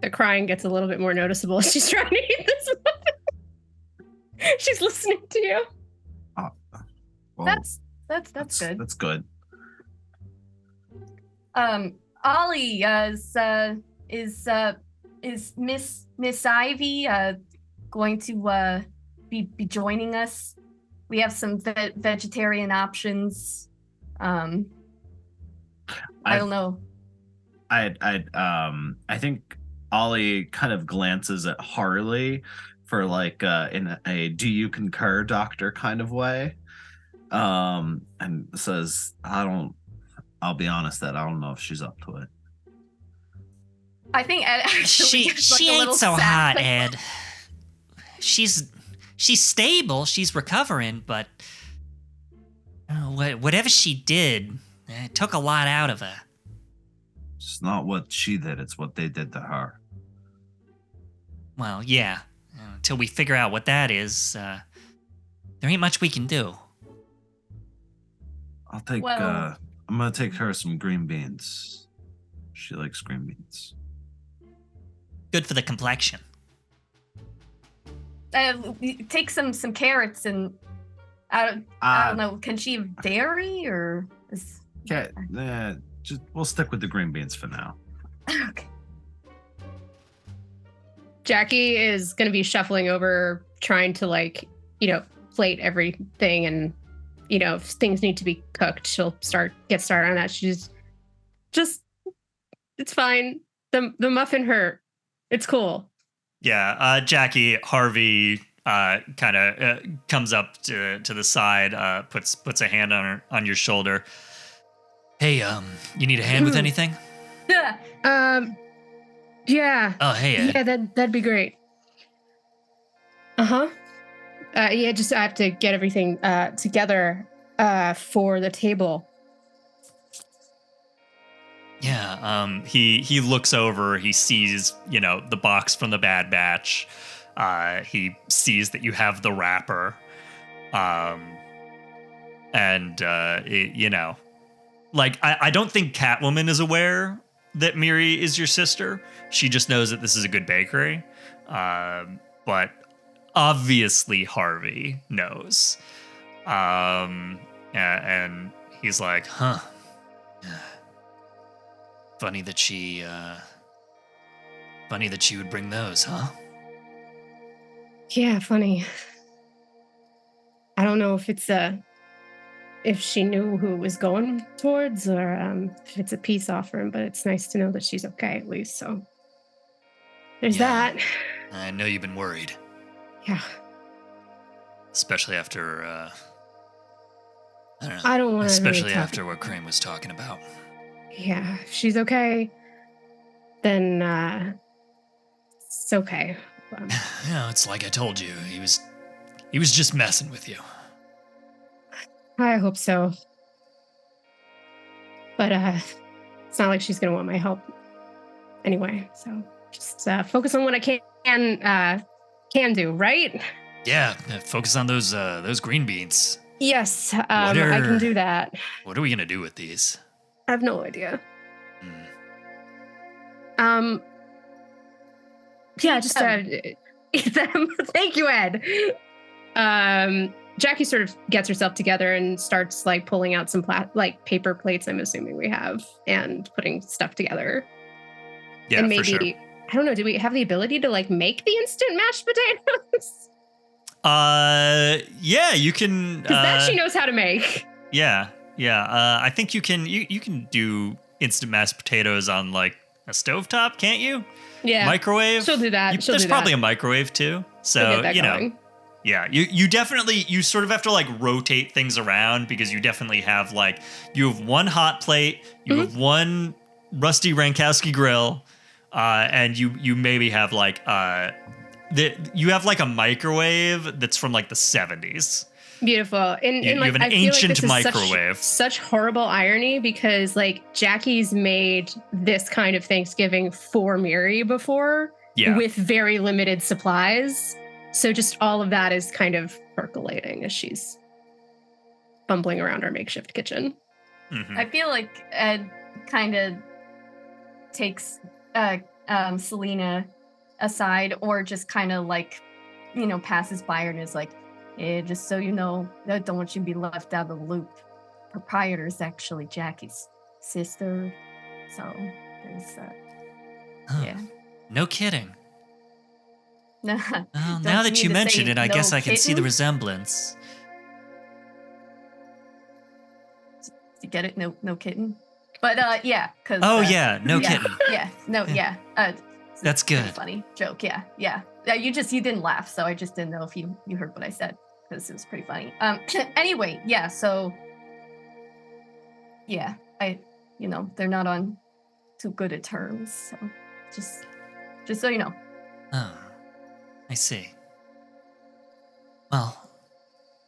The crying gets a little bit more noticeable as she's trying to eat this muffin. She's listening to you. Oh, well, That's good. That's good. Ollie, is Miss Ivy going to be joining us? We have some vegetarian options. I don't know. I think Ollie kind of glances at Harley for like in a "do you concur, doctor" kind of way, and says, I'll be honest that I don't know if she's up to it. I think Ed actually gets, like, she a ain't little so sad. hot, Ed. She's stable. She's recovering, but whatever she did, it took a lot out of her. It's not what she did, it's what they did to her. Well, yeah. Until we figure out what that is, there ain't much we can do. I'll take Well- I'm gonna take her some green beans. She likes green beans. Good for the complexion. Take some carrots and I don't know. Can she have dairy or is Okay, we'll stick with the green beans for now. okay? Jacky is going to be shuffling over, trying to, like, plate everything. And, if things need to be cooked, she'll get started on that. She's just, it's fine. The muffin hurt. It's cool. Yeah, Jacky Harvey kind of comes up to the side, puts a hand on your shoulder. Hey, you need a hand with anything? Yeah. Yeah. Oh, hey, Ed. Yeah, that'd be great. Uh-huh. Yeah, just I have to get everything together for the table. Yeah, he looks over, he sees, the box from the Bad Batch. He sees that you have the wrapper. I don't think Catwoman is aware that Miri is your sister. She just knows that this is a good bakery. But obviously Harvey knows. And he's like, huh. Funny that she would bring those, huh? Yeah, funny. I don't know if it's if she knew who it was going towards, or if it's a peace offering, but it's nice to know that she's okay at least. So there's Yeah. that. I know you've been worried, Yeah. especially after I don't know. I don't want to. Especially after what Crane was talking about. Yeah, if she's okay, then it's okay. It's like I told you. He was just messing with you. I hope so. But it's not like she's gonna want my help anyway. So just focus on what I can do, right? Yeah, focus on those green beans. Yes, I can do that. What are we gonna do with these? I have no idea. Hmm. Yeah, just eat them. Thank you, Ed. Jacky sort of gets herself together and starts like pulling out some paper plates, I'm assuming we have, and putting stuff together. Yeah, and maybe, for sure. I don't know, do we have the ability to like make the instant mashed potatoes? Yeah, you can. Because that she knows how to make. Yeah. I think you can. You can do instant mashed potatoes on like a stovetop, can't you? Yeah. Microwave. She'll do that. There's probably a microwave too. So going. Yeah, you definitely, you sort of have to like rotate things around because you definitely have like, you have one hot plate, you have one rusty Rankowski grill, and you maybe have like you have like a microwave that's from like the 70s. Beautiful. And, You have an I feel like ancient this is microwave. such horrible irony because like Jacky's made this kind of Thanksgiving for Miri before with very limited supplies. So just all of that is kind of percolating as she's fumbling around our makeshift kitchen. I feel like Ed kind of takes Selena aside or just kind of like, passes by her and is like, hey, just so you know, I don't want you to be left out of the loop. Proprietor is actually Jacky's sister. So there's yeah. No kidding. Well, now that you mention it, I guess I can see the resemblance. You get it? No kitten. But yeah, because no kitten. Yeah, no, yeah. That's good. Funny joke. Yeah. You didn't laugh, so I just didn't know if you heard what I said because it was pretty funny. Anyway, yeah. So yeah, they're not on too good of terms. So just so you know. Oh, I see. Well,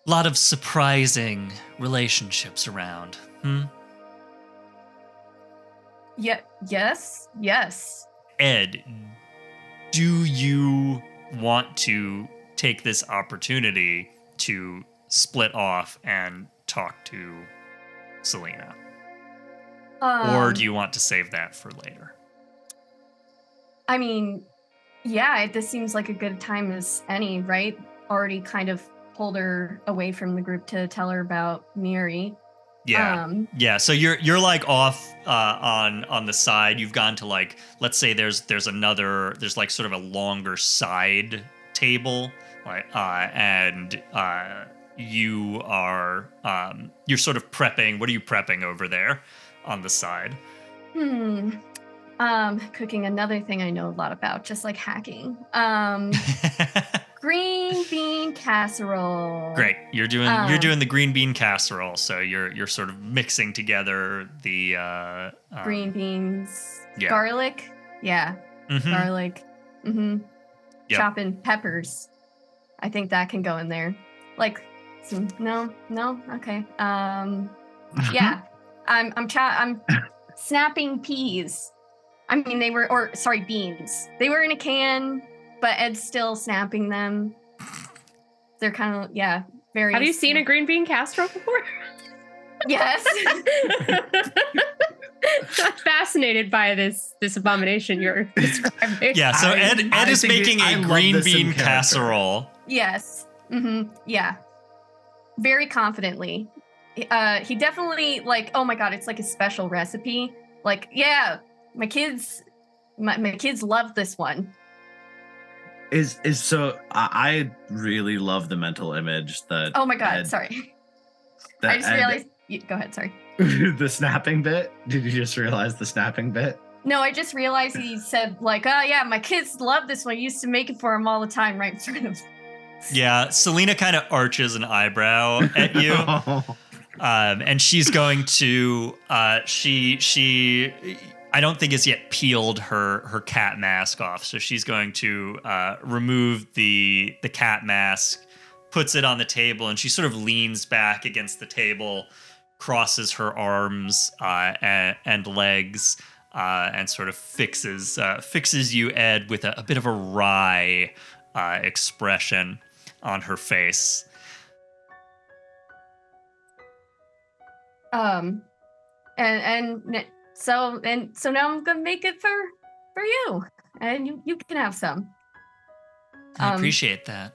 a lot of surprising relationships around. Yeah. Yes. Ed, do you want to take this opportunity to split off and talk to Selena? Or do you want to save that for later? I mean, yeah, this seems like a good time as any, right? Already kind of pulled her away from the group to tell her about Miri. Yeah. So you're like off on the side. You've gone to like, let's say there's like sort of a longer side table, and you are you're sort of prepping. What are you prepping over there on the side? Cooking, another thing I know a lot about, just like hacking. Green bean casserole. Great. You're doing the green bean casserole. So you're sort of mixing together the green beans, yeah. garlic. Yeah. Garlic. Yep. Chopping peppers. I think that can go in there. Like no. Okay. Yeah. I'm snapping peas. I mean, beans. They were in a can, but Ed's still snapping them. They're kind of, very... Have you seen a green bean casserole before? Yes. I'm fascinated by this abomination you're describing. Yeah, so Ed is making a green bean casserole. Yes. Yeah. Very confidently. He definitely, like, oh my god, it's like a special recipe. Like, yeah, my kids love this one. I really love the mental image that. Oh my god, sorry. I just realized. Go ahead, sorry. The snapping bit? Did you just realize the snapping bit? No, I just realized he said like, oh yeah, my kids love this one. I used to make it for them all the time, right in front of. Yeah, Selena kind of arches an eyebrow at you, and she's going to. She I don't think has yet peeled her cat mask off, so she's going to remove the cat mask, puts it on the table, and she sort of leans back against the table, crosses her arms and legs, and sort of fixes you, Ed, with a bit of a wry expression on her face. So now I'm gonna make it for you, and you can have some. I appreciate that.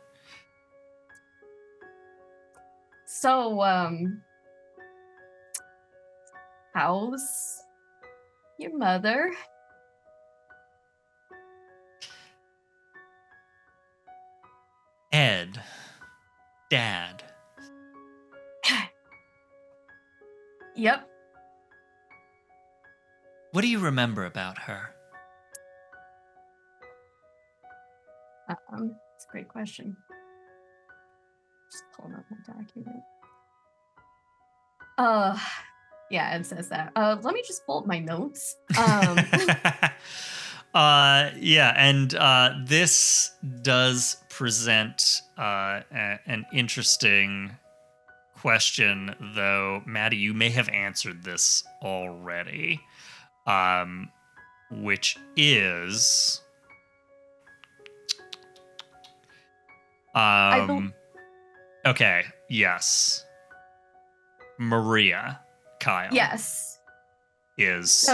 So how's your mother? Ed, Dad. Yep. What do you remember about her? It's a great question. Just pulling up my document. Yeah, Ed says that. Let me just pull up my notes. Yeah, and this does present an interesting question, though, Maddie, you may have answered this already, which is, okay, yes, Maria Kyle. Yes. Is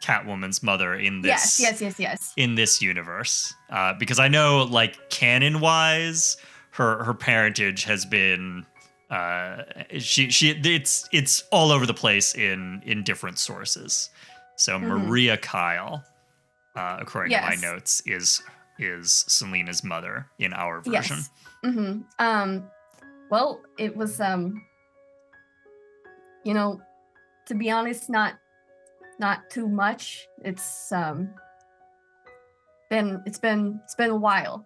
Catwoman's mother in this? Yes. In this universe, because I know, like, canon-wise, her parentage has been it's all over the place in different sources. So Maria Kyle, according to my notes, is Selena's mother in our version. Yes. Well, it was to be honest, not too much. It's been a while.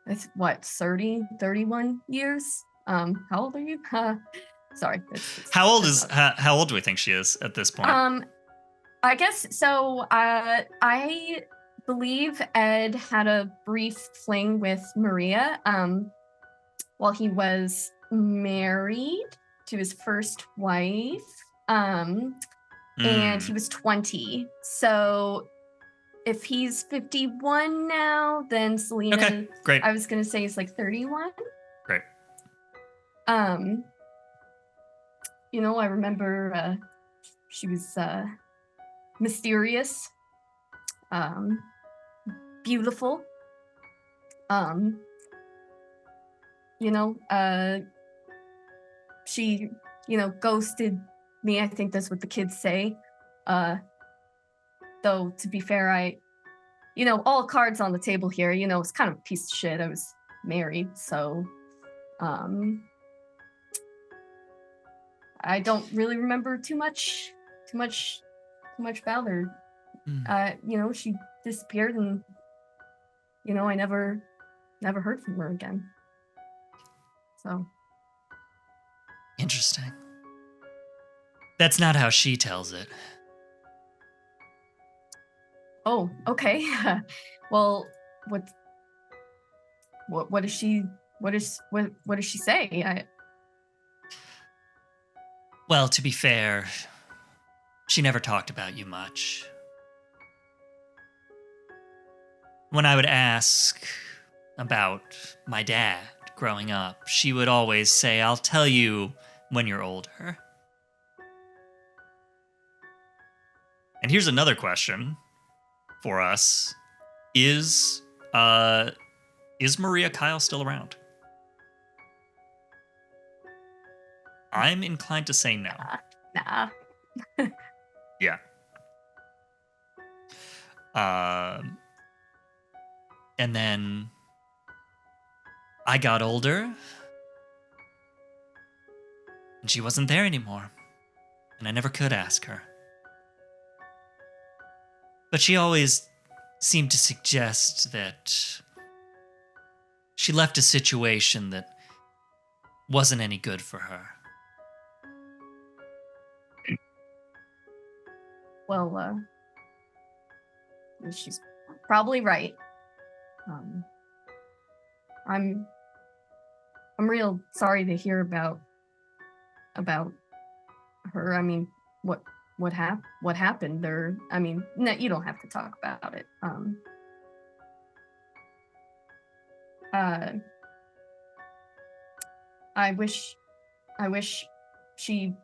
It's what, 31 years? How old are you? Sorry. How old do we think she is at this point? I guess so. I believe Ed had a brief fling with Maria while he was married to his first wife. And he was 20. So if he's 51 now, then Selena, okay, great. I was gonna say, is like 31. Great. I remember she was mysterious, beautiful. She, ghosted me. I think that's what the kids say. Though, to be fair, all cards on the table here, it's kind of a piece of shit. I was married, so I don't really remember too much about her. She disappeared, and I never heard from her again. So interesting. That's not how she tells it. Oh, okay. Well, what does she say? Well, to be fair, she never talked about you much. When I would ask about my dad growing up, she would always say, "I'll tell you when you're older." And here's another question for us. Is Maria Kyle still around? I'm inclined to say no. Nah. Yeah. And then I got older, and she wasn't there anymore, and I never could ask her. But she always seemed to suggest that she left a situation that wasn't any good for her. Well, she's probably right. I'm real sorry to hear about her. I mean, what happened there? I mean, no, you don't have to talk about it. I wish she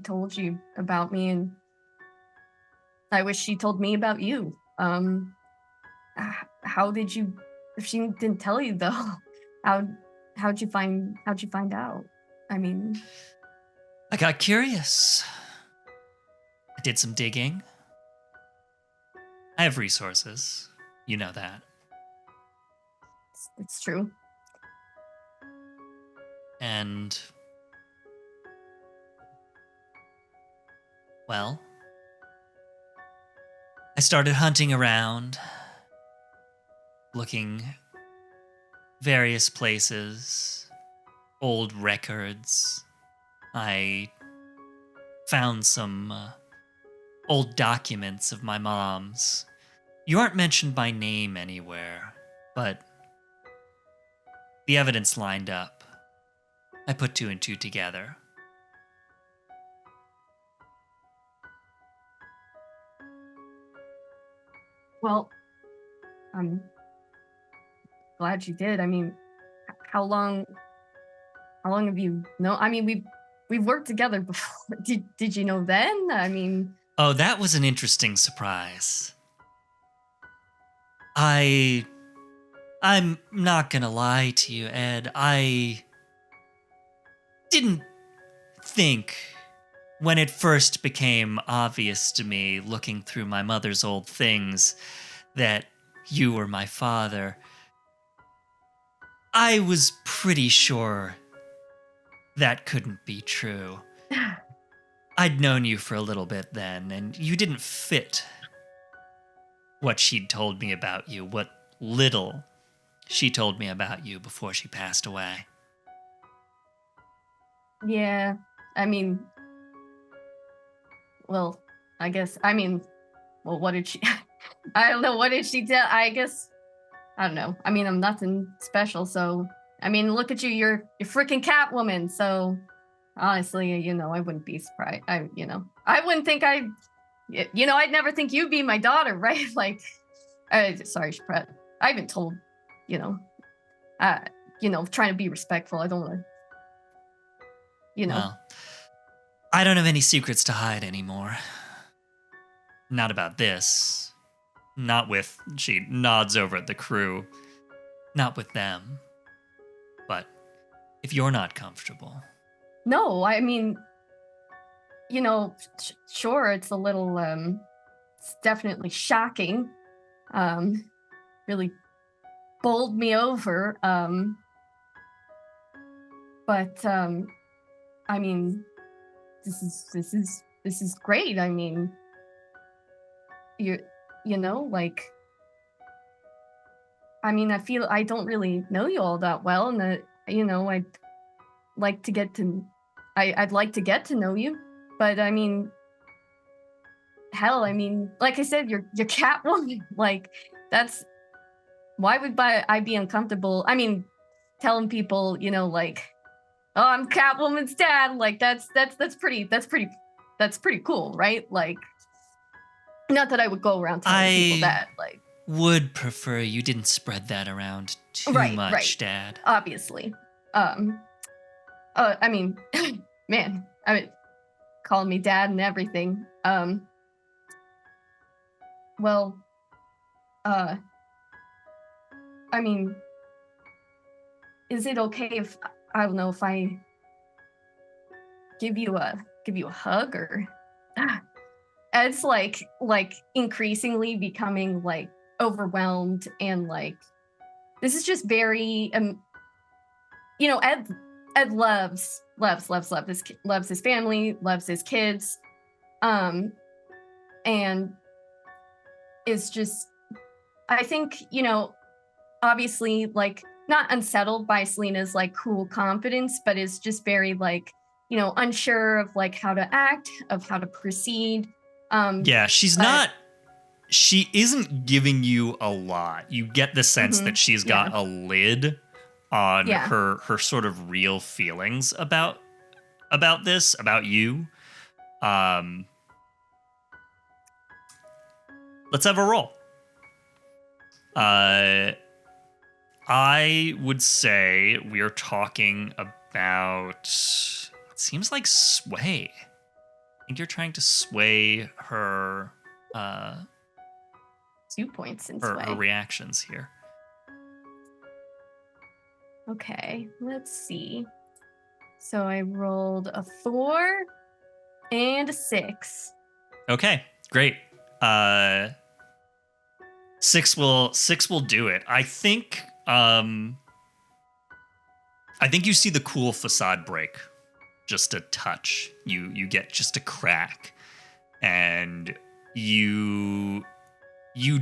told you about me, and I wish she told me about you. How did you? If she didn't tell you though, how'd you find out? I mean, I got curious. I did some digging. I have resources. You know that. It's true. And, well, I started hunting around, looking various places, old records. I found some old documents of my mom's. You aren't mentioned by name anywhere, but The evidence lined up. I put 2 and 2 together. Well, I'm glad you did. I mean, how long have you known? I mean, we've worked together before. Did you know then? I mean, Oh, that was an interesting surprise. I'm not gonna lie to you, Ed. I didn't think when it first became obvious to me, looking through my mother's old things, that you were my father. I was pretty sure that couldn't be true. I'd known you for a little bit then, and you didn't fit what she'd told me about you, what little she told me about you before she passed away. yeah. I mean, well, I guess. I mean, well, what did she? I don't know. What did she tell? I guess. I don't know. I mean, I'm nothing special, so I mean, look at you. You're freaking Catwoman. So honestly, I wouldn't be surprised. I wouldn't think I'd never think you'd be my daughter, right? Like, sorry, Brett. I've been told, trying to be respectful. I don't want to, Well, I don't have any secrets to hide anymore. Not about this. Not with, she nods over at the crew. Not with them. But if you're not comfortable. No, I mean, sure, it's a little, it's definitely shocking. Really bowled me over. But I mean, this is great. I mean, like, I mean, I feel I don't really know you all that well, and I'd like to get to, I'd like to get to know you, but I mean, hell, I mean, like I said, you're Catwoman. Like, that's why would I be uncomfortable? I mean, telling people, like, oh, I'm Catwoman's dad. Like, that's pretty cool, right? Like, not that I would go around telling people that. Like, would prefer you didn't spread that around too much, Dad. Obviously. I mean, man, I mean, calling me dad and everything. Well, I mean, is it okay if, I don't know, if I give you a hug, or Ed's like increasingly becoming like overwhelmed, and like, this is just very Ed loves his family, loves his kids, and is just, I think, obviously, like, not unsettled by Selena's like cool confidence, but is just very like, unsure of like how to act, of how to proceed. Yeah, she isn't giving you a lot. You get the sense that she's got a lid on her sort of real feelings about this, about you. Let's have a roll. I would say we're talking about, it seems like sway. I think you're trying to sway her 2 points in her sway. reactions here. Okay, let's see. So I rolled a 4 and a 6. Okay, great. 6 will do it. I think you see the cool facade break. Just a touch. You get just a crack. And you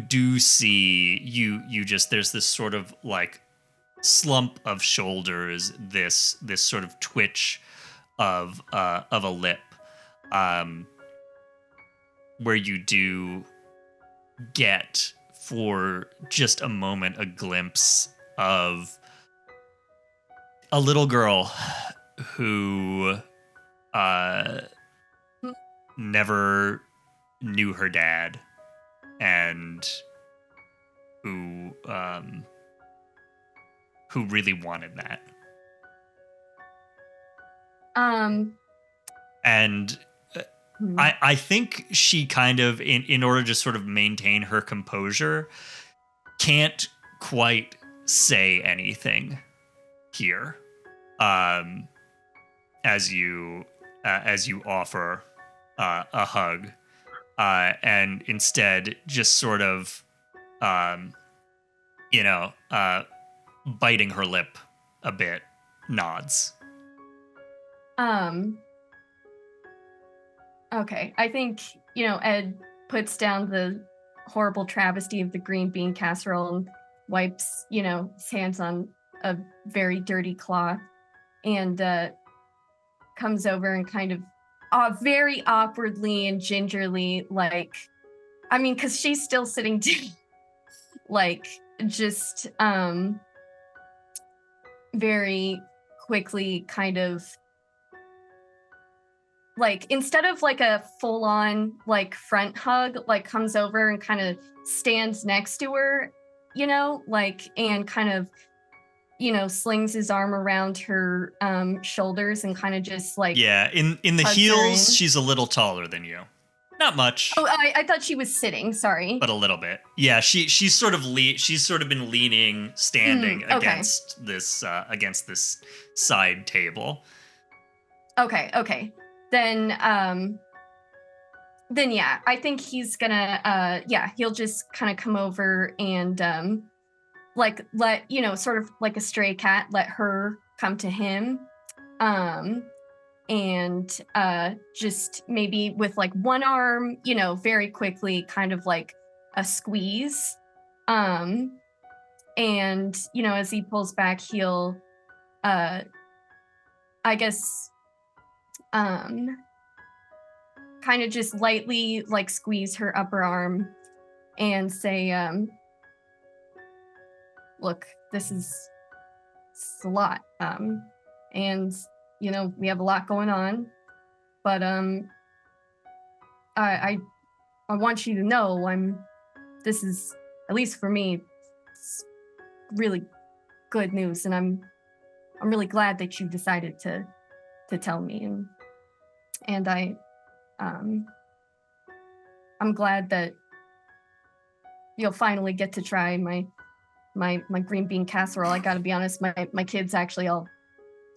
do see you just, there's this sort of like slump of shoulders, this sort of twitch of a lip, where you do get for just a moment a glimpse of a little girl who never knew her dad and who really wanted that. And I think she kind of, in order to sort of maintain her composure, can't quite say anything here. As you offer a hug, and instead just sort of, biting her lip a bit, nods. Okay, I think, Ed puts down the horrible travesty of the green bean casserole and wipes, his hands on a very dirty cloth and comes over and kind of very awkwardly and gingerly, because she's still sitting down, just very quickly kind of instead of a full-on front hug, comes over and kind of stands next to her, and kind of slings his arm around her shoulders and kind of just in the heels she's a little taller than you, not much. Oh, I thought she was sitting, sorry, but a little bit. Yeah, she's sort of been leaning, standing against this side table. Okay. Then yeah, I think he's gonna he'll just kind of come over and let sort of like a stray cat, let her come to him, and just maybe with one arm, very quickly, kind of like a squeeze, and as he pulls back, he'll I guess kind of just lightly squeeze her upper arm and say, look, this is a lot, and we have a lot going on, but I want you to know this is, at least for me, it's really good news, and I'm really glad that you decided to tell me, and I'm glad that you'll finally get to try my green bean casserole. I gotta be honest, my kids actually all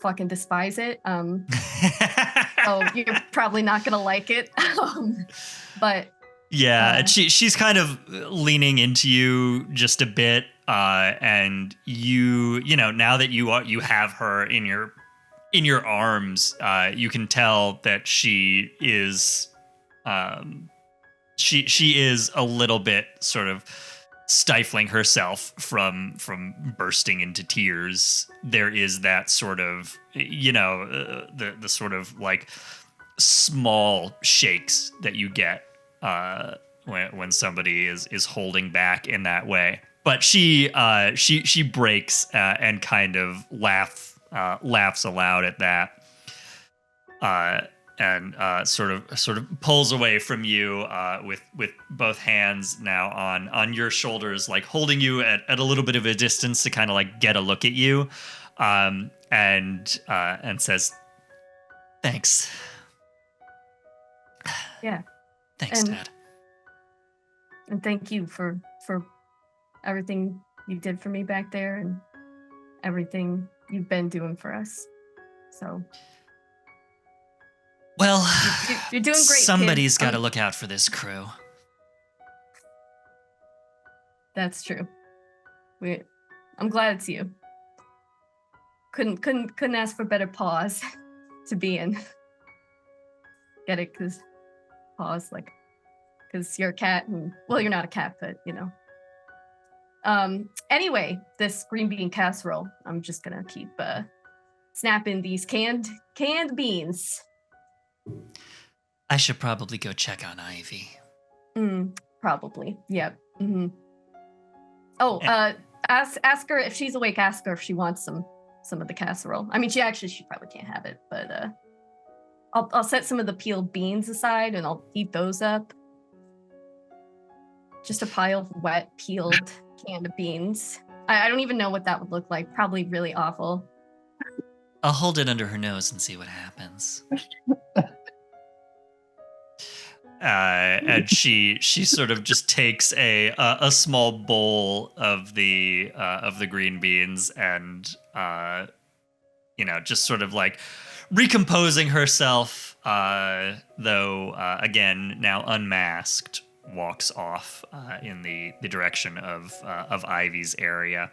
fucking despise it. So you're probably not gonna like it. But yeah, she's kind of leaning into you just a bit, and you now that you have her in your arms, you can tell that she is she is a little bit sort of stifling herself from bursting into tears. There is that sort of the sort of small shakes that you get when somebody is holding back in that way. But she breaks and kind of laughs aloud at that, and sort of pulls away from you with both hands now on your shoulders, holding you at a little bit of a distance to kind of get a look at you, and says, "Thanks." Yeah. Thanks, Dad. And thank you for everything you did for me back there and everything you've been doing for us. So, well, you're doing great. Somebody's got to look out for this crew. That's true. I'm glad it's you. Couldn't ask for better paws to be in. Get it? Because paws, because you're a cat, and well, you're not a cat, but Anyway, this green bean casserole, I'm just gonna keep snapping these canned beans. I should probably go check on Ivy. Probably. Yep. Mm-hmm. Oh, ask her if she's awake. Ask her if she wants some some of the casserole. I mean, she probably can't have it, but I'll set some of the peeled beans aside and I'll eat those up. Just a pile of wet, peeled canned beans. I don't even know what that would look like. Probably really awful. I'll hold it under her nose and see what happens. And she sort of just takes a small bowl of the green beans and just sort of like recomposing herself, though again now unmasked, walks off in the direction of Ivy's area,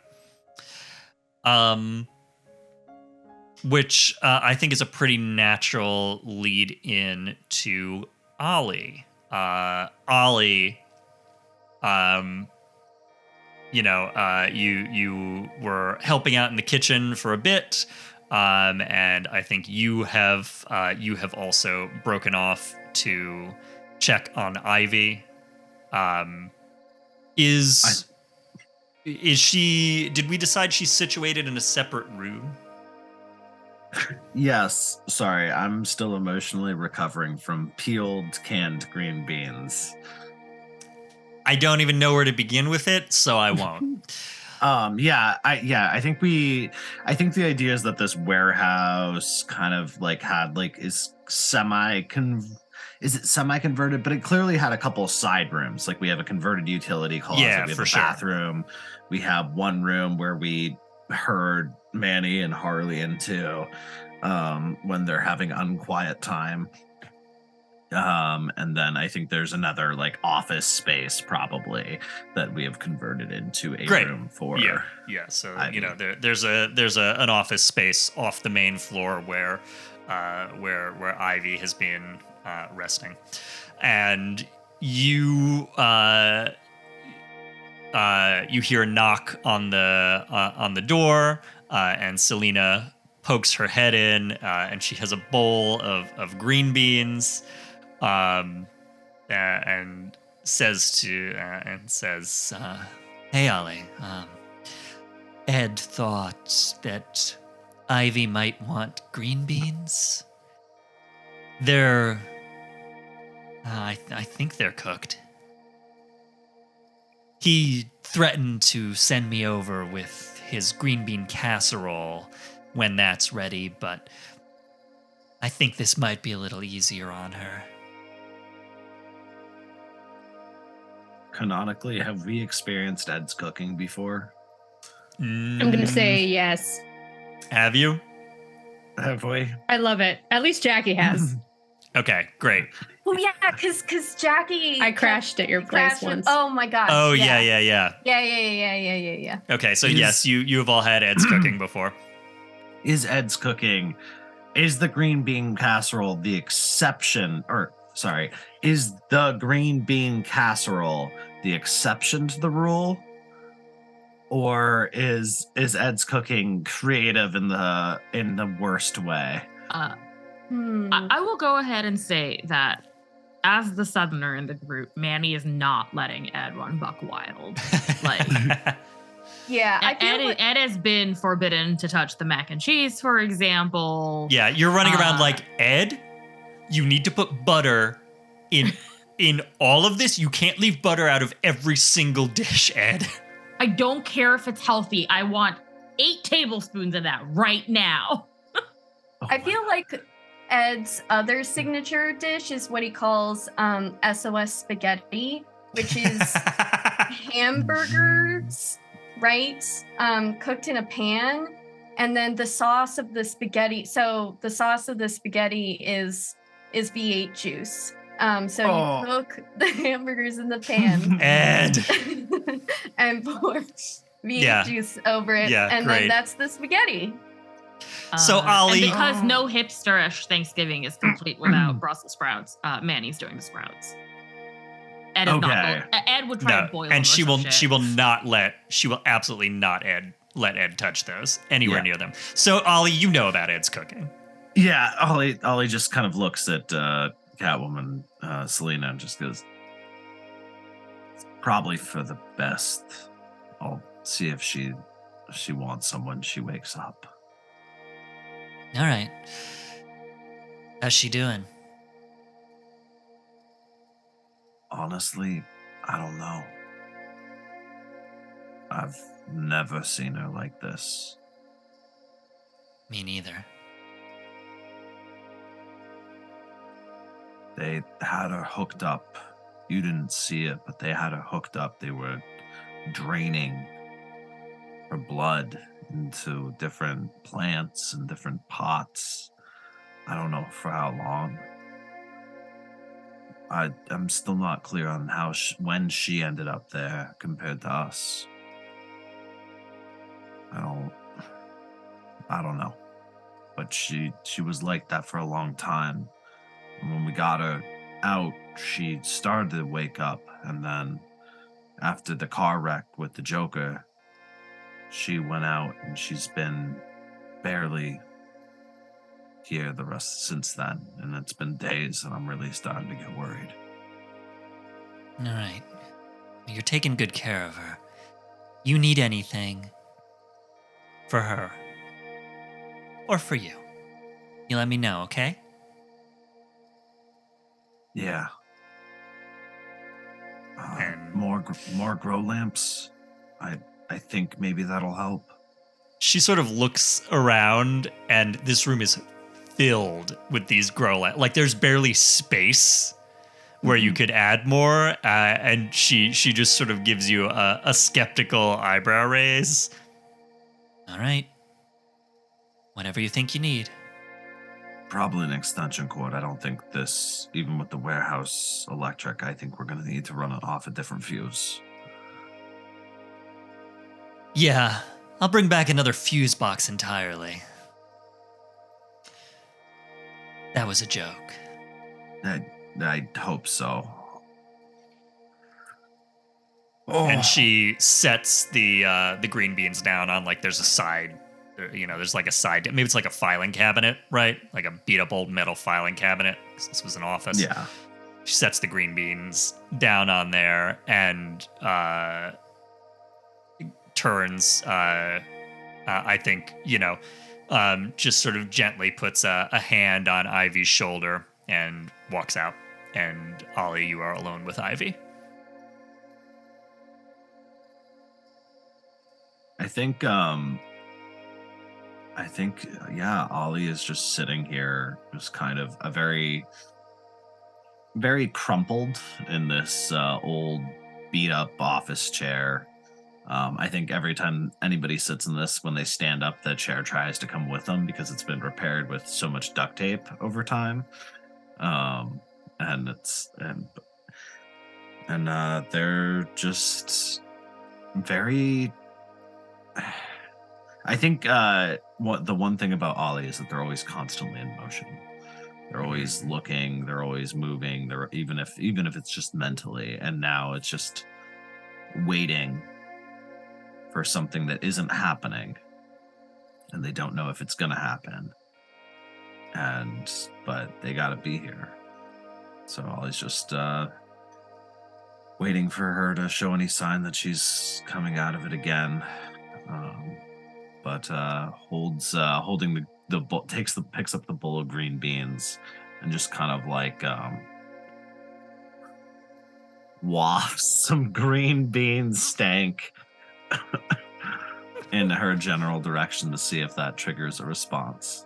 which I think is a pretty natural lead in to Olly. Olly, you were helping out in the kitchen for a bit, and I think you have also broken off to check on Ivy. Is she? Did we decide she's situated in a separate room? Yes. Sorry, I'm still emotionally recovering from peeled canned green beans. I don't even know where to begin with it, so I won't. I think the idea is that this warehouse kind of like had like is semi-converted, but it clearly had a couple of side rooms. Like we have a converted utility closet, we have a bathroom, we have one room where we herd Manny and Harley into when they're having unquiet time. And then I think there's another like office space probably that we have converted into a room for. Yeah. So Ivy. there's an office space off the main floor where Ivy has been resting, and you hear a knock on the door, and Selena pokes her head in, and she has a bowl of green beans, and says, "Hey, Olly, Ed thought that Ivy might want green beans. I think they're cooked. He threatened to send me over with his green bean casserole when that's ready, but I think this might be a little easier on her." Canonically, have we experienced Ed's cooking before? I'm going to say yes. Have you? Have we? I love it. At least Jacky has. Okay, great. Oh yeah, because Jacky. I crashed at your place once. Oh my gosh. Oh, yeah. Yeah. Okay, so yes, you have all had Ed's cooking before. Is the green bean casserole the exception, is the green bean casserole the exception to the rule? Or is Ed's cooking creative in the worst way? I will go ahead and say that as the southerner in the group, Manny is not letting Ed run buck wild. Like, yeah, Ed has been forbidden to touch the mac and cheese, for example. Yeah, you're running around like, Ed, you need to put butter in all of this. You can't leave butter out of every single dish, Ed. I don't care if it's healthy. I want 8 tablespoons of that right now. I feel like Ed's other signature dish is what he calls SOS spaghetti, which is hamburgers, right? Cooked in a pan. And then the sauce of the spaghetti. So the sauce of the spaghetti is V8 juice. So you cook the hamburgers in the pan. Ed. And pour V8 juice over it. Yeah, and great. then that's the spaghetti. So Olly, and because no hipsterish Thanksgiving is complete without Brussels sprouts, Manny's doing the sprouts. Ed is not. Ed would try to boil, and she will absolutely not let Ed touch those anywhere near them. So Olly, you know about Ed's cooking. Yeah, Olly just kind of looks at Catwoman, Selena, and just goes, "It's probably for the best. I'll see if she wants someone she wakes up." All right. How's she doing? Honestly, I don't know. I've never seen her like this. Me neither. They had her hooked up. You didn't see it, but they had her hooked up. They were draining her blood into different plants and different pots. I don't know for how long. I'm still not clear on how when she ended up there compared to us. I don't know. But she was like that for a long time. And when we got her out, she started to wake up, and then after the car wreck with the Joker, she went out and she's been barely here the rest since then, and it's been days, and I'm really starting to get worried. All right. You're taking good care of her. You need anything for her or for you, you let me know, okay? Yeah. And- More grow lamps. I think maybe that'll help. She sort of looks around, and this room is filled with these grow lights. Like there's barely space where you could add more, and she just sort of gives you a skeptical eyebrow raise. All right. Whatever you think you need. Probably an extension cord. I don't think this, even with the warehouse electric, I think we're going to need to run it off a different fuse. Yeah, I'll bring back another fuse box entirely. That was a joke. I hope so. Oh. And she sets the green beans down on, like, there's a side, there's like a side, maybe it's like a filing cabinet, right? Like a beat up old metal filing cabinet, 'cause this was an office. Yeah. She sets the green beans down on there and turns, I think, just sort of gently puts a hand on Ivy's shoulder and walks out. And Olly, you are alone with Ivy. I think, yeah, Olly is just sitting here, just kind of a very, very crumpled in this old beat up office chair. I think every time anybody sits in this, when they stand up, the chair tries to come with them because it's been repaired with so much duct tape over time. And they're just very, I think what the one thing about Olly is that they're always constantly in motion. They're always looking, they're always moving, they're even if it's just mentally, and now it's just waiting for something that isn't happening, and they don't know if it's gonna happen. But they gotta be here. So Olly's just waiting for her to show any sign that she's coming out of it again. But holding the bowl, picks up the bowl of green beans and just kind of like wafts some green bean stank in her general direction to see if that triggers a response.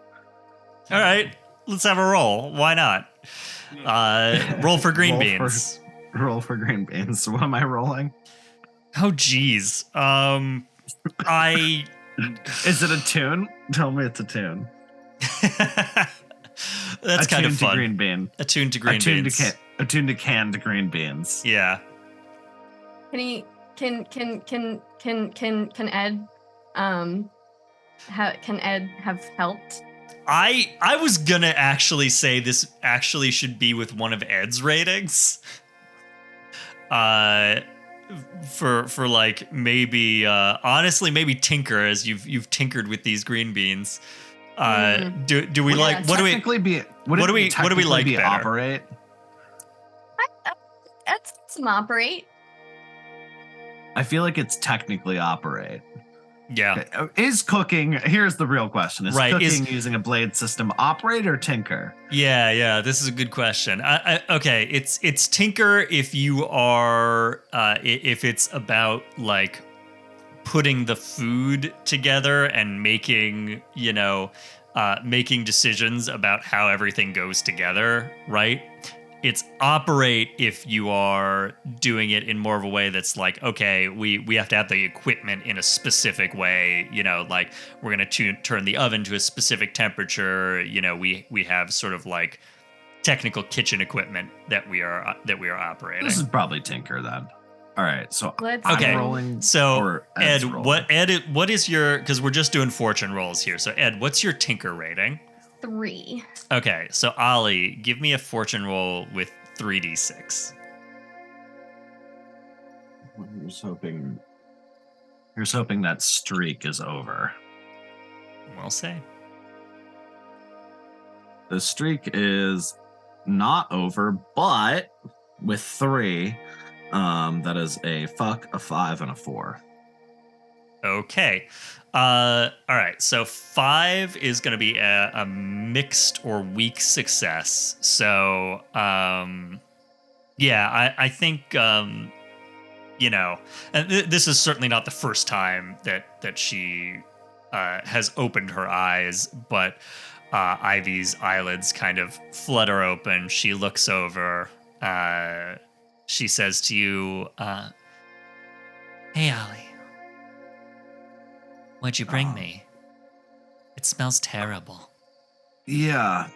All right, let's have a roll. Why not? Roll for green beans. Roll for green beans. So what am I rolling? Oh, geez. Is it a tune? Tell me it's a tune. That's kind of fun. To green bean. Attuned to green beans. Attuned to canned green beans. Yeah. Can Ed can Ed have helped? I was gonna actually say this actually should be with one of Ed's ratings. For like maybe honestly maybe tinker, as you've tinkered with these green beans. Do we like what do we like better? Operate? That's some operate. I feel like it's technically operate. Yeah. Okay, is cooking, here's the real question. Is Right, cooking using a blade system operate or tinker? Yeah. This is a good question. Okay, it's tinker if you are if it's about like putting the food together and making making decisions about how everything goes together, right? It's operate if you are doing it in more of a way that's like, okay, we have to have the equipment in a specific way, like we're going to turn the oven to a specific temperature. We have sort of like technical kitchen equipment that we are operating. This is probably tinker then. All right, so Okay. I'm rolling. So or Ed's Ed, rolling. what is your, because we're just doing fortune rolls here. So Ed, what's your tinker rating? 3. Okay, so Olly, give me a fortune roll with 3d6. Here's hoping that streak is over. We'll say. The streak is not over, but with 3, that is a fuck, a 5, and a 4. Okay. All right. So 5 is going to be a mixed or weak success. So, yeah, I think, and this is certainly not the first time that she has opened her eyes, but Ivy's eyelids kind of flutter open. She looks over. She says to you, "Hey, Olly. What'd you bring me? It smells terrible." Yeah,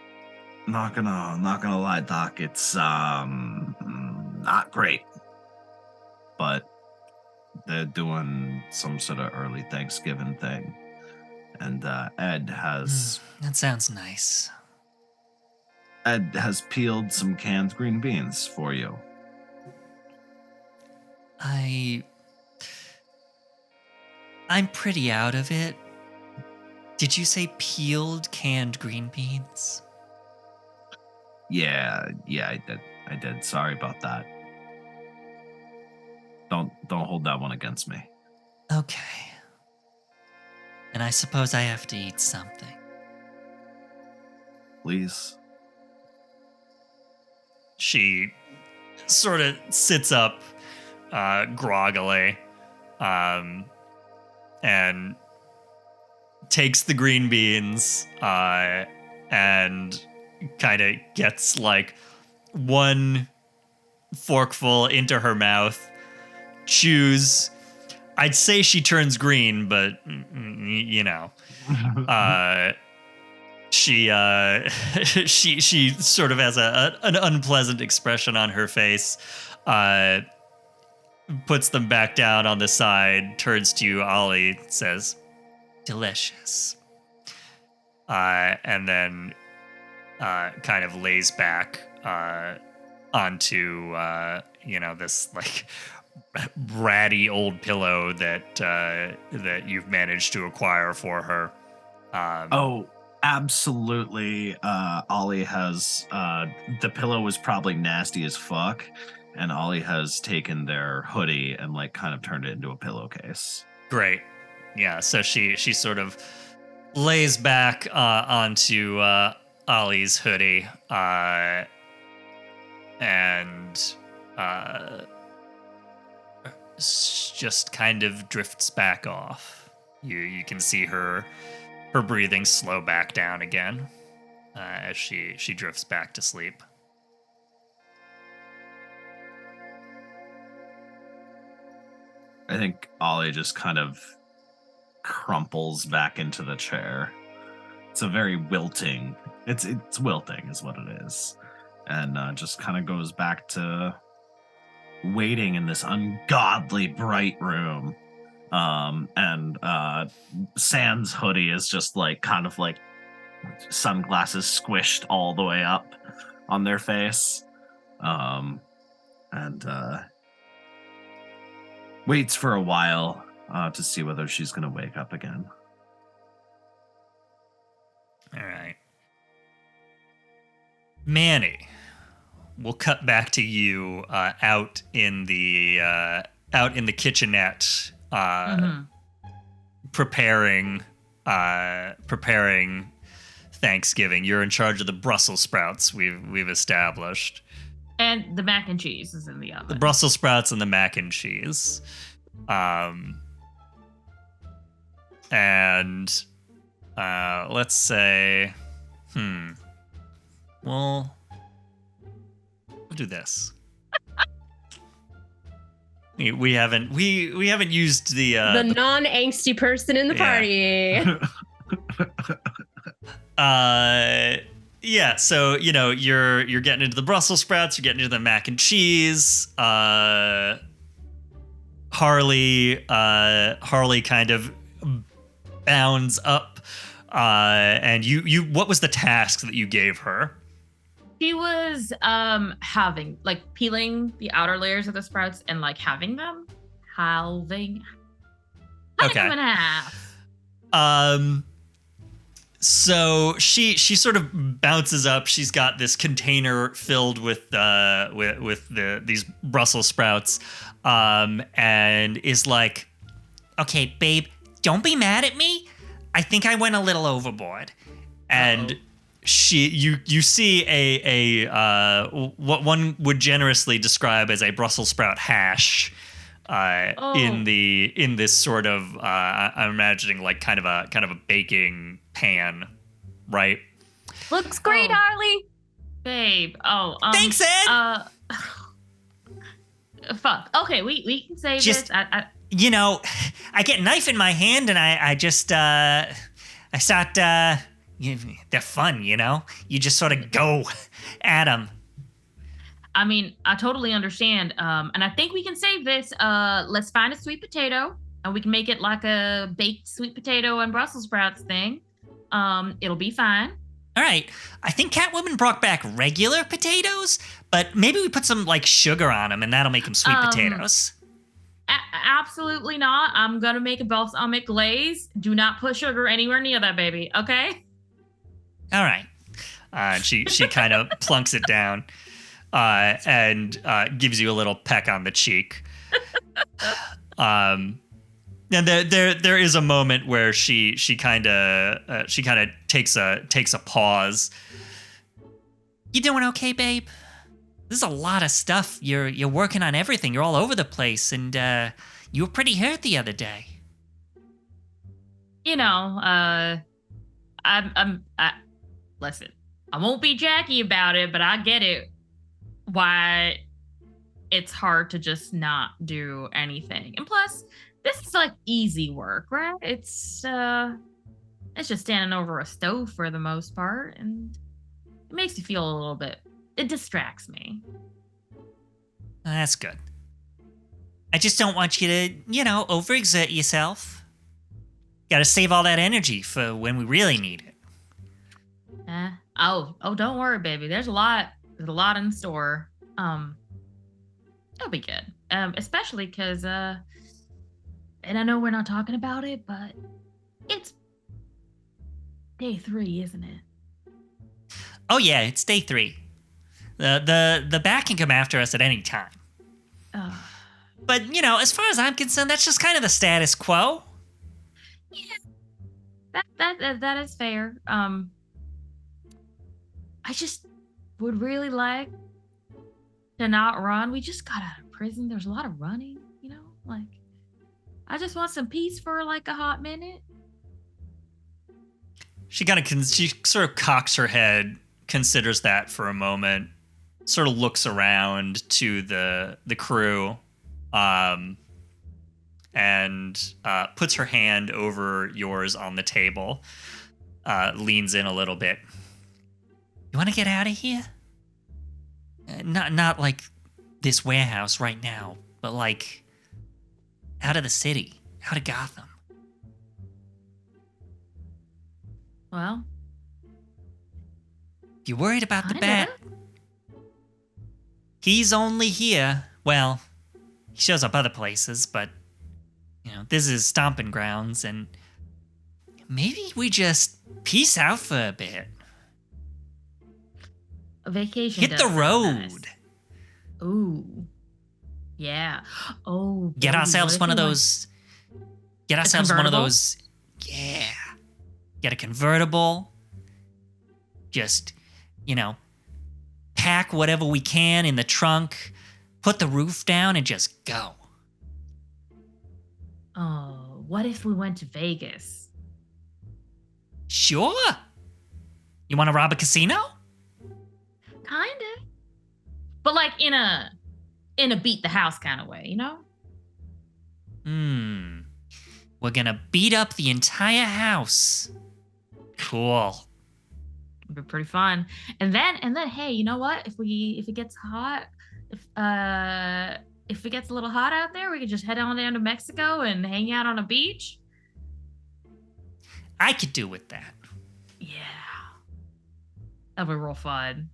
not gonna lie, Doc. It's not great, but they're doing some sort of early Thanksgiving thing, and Ed has That sounds nice. peeled some canned green beans for you. I'm pretty out of it. Did you say peeled canned green beans? Yeah, I did. Sorry about that. Don't hold that one against me. Okay. And I suppose I have to eat something. Please. She sort of sits up groggily and takes the green beans and kind of gets like one forkful into her mouth, chews. I'd say she turns green, but she sort of has an unpleasant expression on her face, puts them back down on the side, turns to you, Olly, says, "Delicious," and then kind of lays back onto this like ratty old pillow that you've managed to acquire for her. Oh, absolutely. Olly has the pillow was probably nasty as fuck, and Olly has taken their hoodie and like kind of turned it into a pillowcase. Great. Yeah, so she sort of lays back onto Ollie's hoodie and just kind of drifts back off. You can see her breathing slow back down again as she drifts back to sleep. I think Olly just kind of crumples back into the chair. It's a very wilting. It's wilting is what it is, and just kind of goes back to waiting in this ungodly bright room. And Sans hoodie is just like kind of like sunglasses squished all the way up on their face, and waits for a while to see whether she's going to wake up again. All right. Manny, we'll cut back to you out in the kitchenette, preparing Thanksgiving. You're in charge of the Brussels sprouts we've established. And the mac and cheese is in the oven. The Brussels sprouts and the mac and cheese. And let's say, well, we'll do this. We haven't used the non-angsty person in the party. Yeah, so you're getting into the Brussels sprouts, you're getting into the mac and cheese. Harley kind of bounds up, and you what was the task that you gave her? She was peeling the outer layers of the sprouts and halving them in half. So she sort of bounces up. She's got this container filled with these Brussels sprouts, and is like, "Okay, babe, don't be mad at me. I think I went a little overboard." And you see a what one would generously describe as a Brussels sprout hash. In this sort of I'm imagining kind of a baking pan, right? Looks great, Harley. Babe. Thanks, Ed. Fuck. Okay, we can save just, this. I get a knife in my hand and I start. They're fun, You just sort of go at them. I mean, I totally understand. And I think we can save this. Let's find a sweet potato and we can make it like a baked sweet potato and Brussels sprouts thing. It'll be fine. All right. I think Catwoman brought back regular potatoes, but maybe we put some sugar on them and that'll make them sweet potatoes. Absolutely not. I'm going to make a balsamic glaze. Do not put sugar anywhere near that, baby. Okay? All right. She kind of plunks it down. And gives you a little peck on the cheek. And there is a moment where she kind of takes a pause. You doing okay, babe? There's a lot of stuff. You're working on everything. You're all over the place, and you were pretty hurt the other day. Listen. I won't be Jacky about it, but I get it. Why it's hard to just not do anything. And plus, this is easy work, right? It's just standing over a stove for the most part, and it makes you feel a little bit. It distracts me. That's good. I just don't want you to, overexert yourself. Gotta save all that energy for when we really need it. Don't worry, baby. There's a lot in store. It'll be good. Especially because and I know we're not talking about it, but it's day 3, isn't it? Oh yeah, it's day 3. The bat can come after us at any time. But as far as I'm concerned, that's just kind of the status quo. Yeah. That is fair. I just would really like to not run. We just got out of prison. There's a lot of running, I just want some peace for a hot minute. She sort of cocks her head, considers that for a moment, sort of looks around to the crew, and puts her hand over yours on the table, leans in a little bit. You want to get out of here? Not like this warehouse right now, but out of the city, out of Gotham. Well, you worried about the bat? He's only here. Well, he shows up other places, but this is stomping grounds, and maybe we just peace out for a bit. A vacation. Hit the road. Nice. Ooh. Yeah. Oh. Get ourselves one of those. Get ourselves one of convertible? those. Yeah. Get a convertible. Just, pack whatever we can in the trunk, put the roof down, and just go. Oh, what if we went to Vegas? Sure. You want to rob a casino? Kinda. But like in a beat the house kind of way, We're gonna beat up the entire house. Cool. It'd be pretty fun. And then, hey, you know what? If it gets hot, if it gets a little hot out there, we could just head on down to Mexico and hang out on a beach. I could do with that. Yeah. That'd be real fun.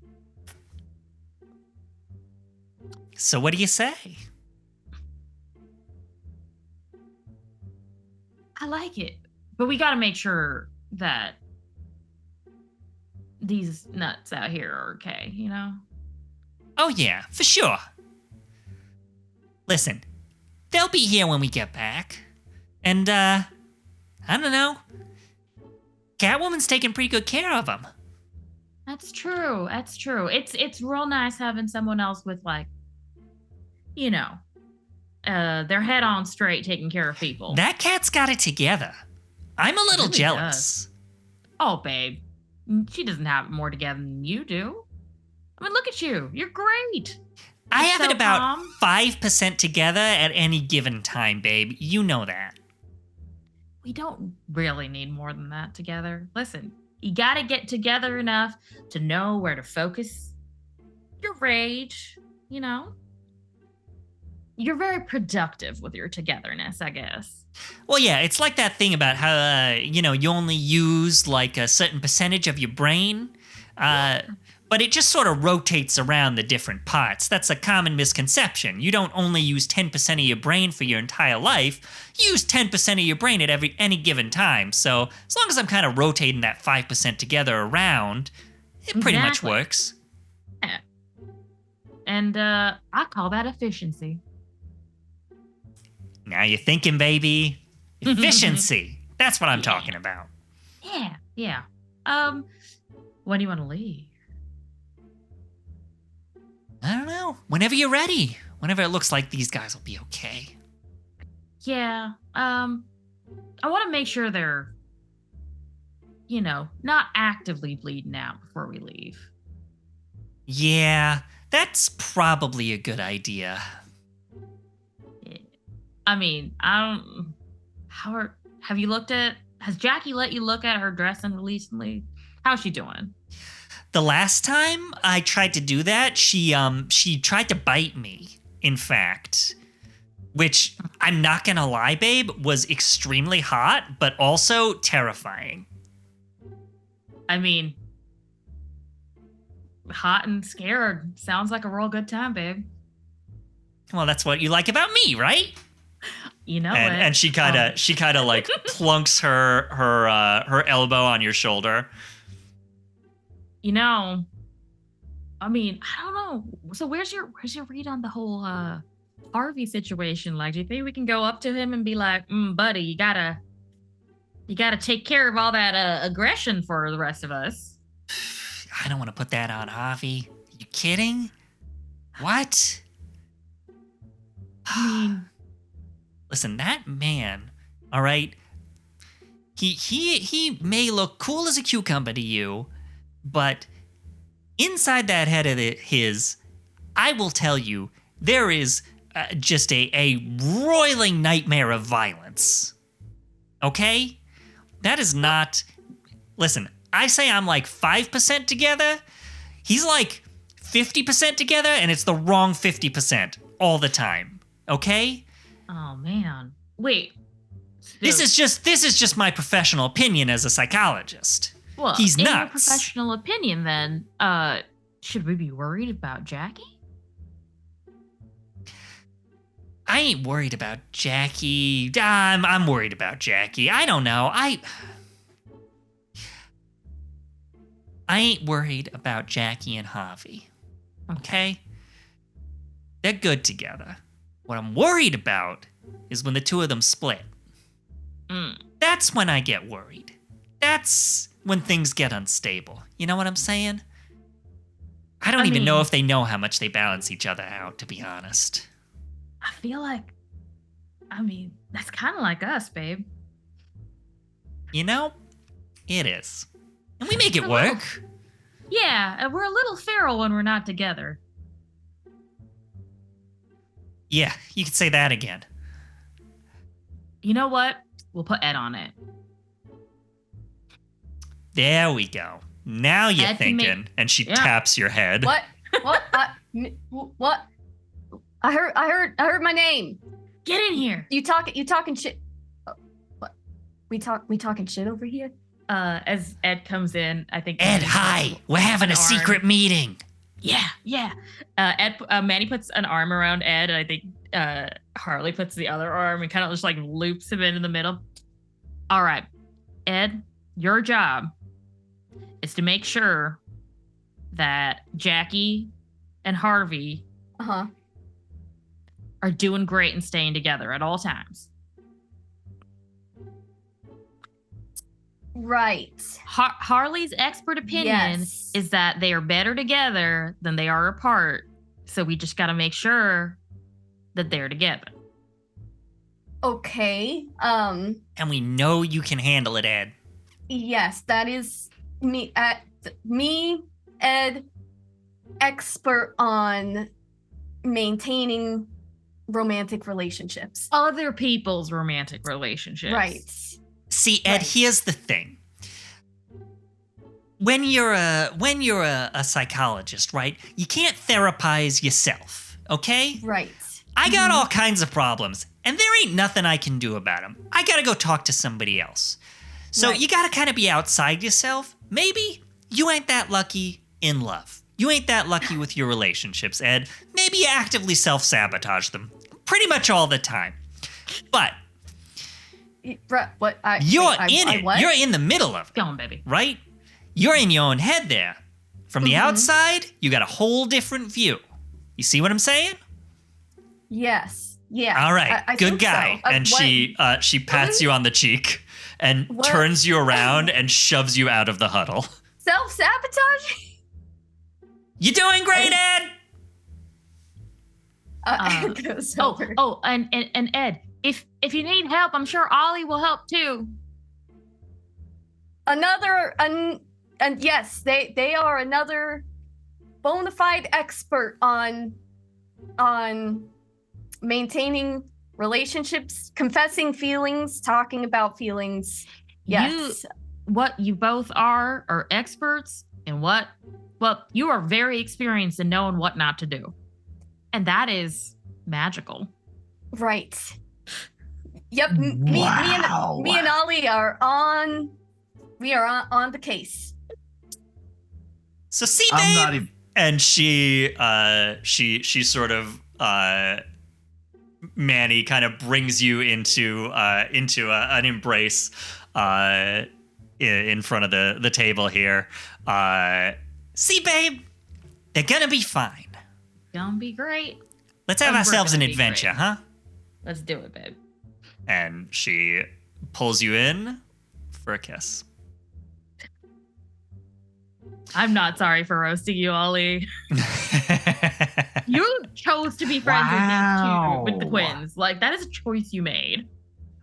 So what do you say? I like it. But we got to make sure that these nuts out here are okay, Oh yeah, for sure. Listen, they'll be here when we get back. And, I don't know. Catwoman's taking pretty good care of them. That's true. That's true. It's real nice having someone else with their head on straight taking care of people. That cat's got it together. I'm a little Really jealous. Oh, babe. She doesn't have it more together than you do. I mean, look at you. You're great. I You're have so it about calm. 5% together at any given time, babe. You know that. We don't really need more than that together. Listen, you got to get together enough to know where to focus your rage, You're very productive with your togetherness, I guess. Well, yeah, it's like that thing about how, you only use like a certain percentage of your brain. But it just sort of rotates around the different parts. That's a common misconception. You don't only use 10% of your brain for your entire life. You use 10% of your brain at any given time. So as long as I'm kind of rotating that 5% together around, it pretty much Exactly. works. Yeah. And I call that efficiency. Now you're thinking, baby. Efficiency. That's what I'm talking about. Yeah. When do you want to leave? I don't know. Whenever you're ready. Whenever it looks like these guys will be okay. Yeah. I want to make sure they're, not actively bleeding out before we leave. Yeah, that's probably a good idea. I mean, have you has Jacky let you look at her dressing recently? How's she doing? The last time I tried to do that, she tried to bite me, in fact. Which, I'm not gonna lie, babe, was extremely hot, but also terrifying. I mean, hot and scared sounds like a real good time, babe. Well, that's what you like about me, right? You know And, it. and she kind of like plunks her elbow on your shoulder. I mean, I don't know. So where's your read on the whole Harvey situation? Like, do you think we can go up to him and be like, buddy, you gotta take care of all that aggression for the rest of us? I don't want to put that on Harvey. You kidding? What? I mean, Listen, that man, all right, he may look cool as a cucumber to you, but inside that head of his, I will tell you, there is just a roiling nightmare of violence. Okay? That is not... Listen, I say I'm like 5% together. He's like 50% together, and it's the wrong 50% all the time. Okay? oh man. Wait. This is just my professional opinion as a psychologist. Well, he's in your nuts. professional opinion, then, should we be worried about Jacky? I ain't worried about Jacky. I'm worried about Jacky. I don't know. I ain't worried about Jacky and Harvey. Okay? They're good together. What I'm worried about is when the two of them split. That's when I get worried. That's when things get unstable. You know what I'm saying? I don't even know if they know how much they balance each other out, to be honest. I feel like, that's kind of like us, babe. You know, it is. And we make it work. Yeah, we're a little feral when we're not together. Yeah, you could say that again. You know what? We'll put Ed on it. There we go. Now you're thinking. And she taps your head. What? What? I heard my name. Get in here. You talking shit. What? We talking shit over here? As Ed comes in, I think Ed, hi. We're having a secret meeting. Yeah. Manny puts an arm around Ed, and I think Harley puts the other arm and kind of just like loops him into the middle. All right, Ed, your job is to make sure that Jacky and Harvey are doing great and staying together at all times. Right. Harley's expert opinion is that they are better together than they are apart. So we just got to make sure that they're together. Okay. And we know you can handle it, Ed. Yes, that is me. Ed, expert on maintaining romantic relationships. Other people's romantic relationships. Right. See, Ed, here's the thing. When you're a psychologist, right? You can't therapize yourself, okay? Right. I got all kinds of problems, and there ain't nothing I can do about them. I gotta go talk to somebody else. So you gotta kind of be outside yourself. Maybe you ain't that lucky in love. You ain't that lucky with your relationships, Ed. Maybe you actively self-sabotage them pretty much all the time. But what? You're in it. What? You're in the middle of it. Go on, baby. Right? You're in your own head there. From the outside, you got a whole different view. You see what I'm saying? Yes. Yeah. All right. I Good think guy. so. And she pats you on the cheek and turns you around and shoves you out of the huddle. Self-sabotage? You doing great, Ed? Goes over. And Ed, if you need help, I'm sure Olly will help too. And yes, they are another bona fide expert on maintaining relationships, confessing feelings, talking about feelings. Yes. You both are experts in what? Well, you are very experienced in knowing what not to do. And that is magical. Right. Yep. Me and Olly are on the case. So see, babe, and she sort of Manny kind of brings you into an embrace in front of the table here. See, babe, they're gonna be fine. Gonna be great. Let's have ourselves an adventure, huh? Let's do it, babe. And she pulls you in for a kiss. I'm not sorry for roasting you, Olly. You chose to be friends with the Quinns. Like, that is a choice you made.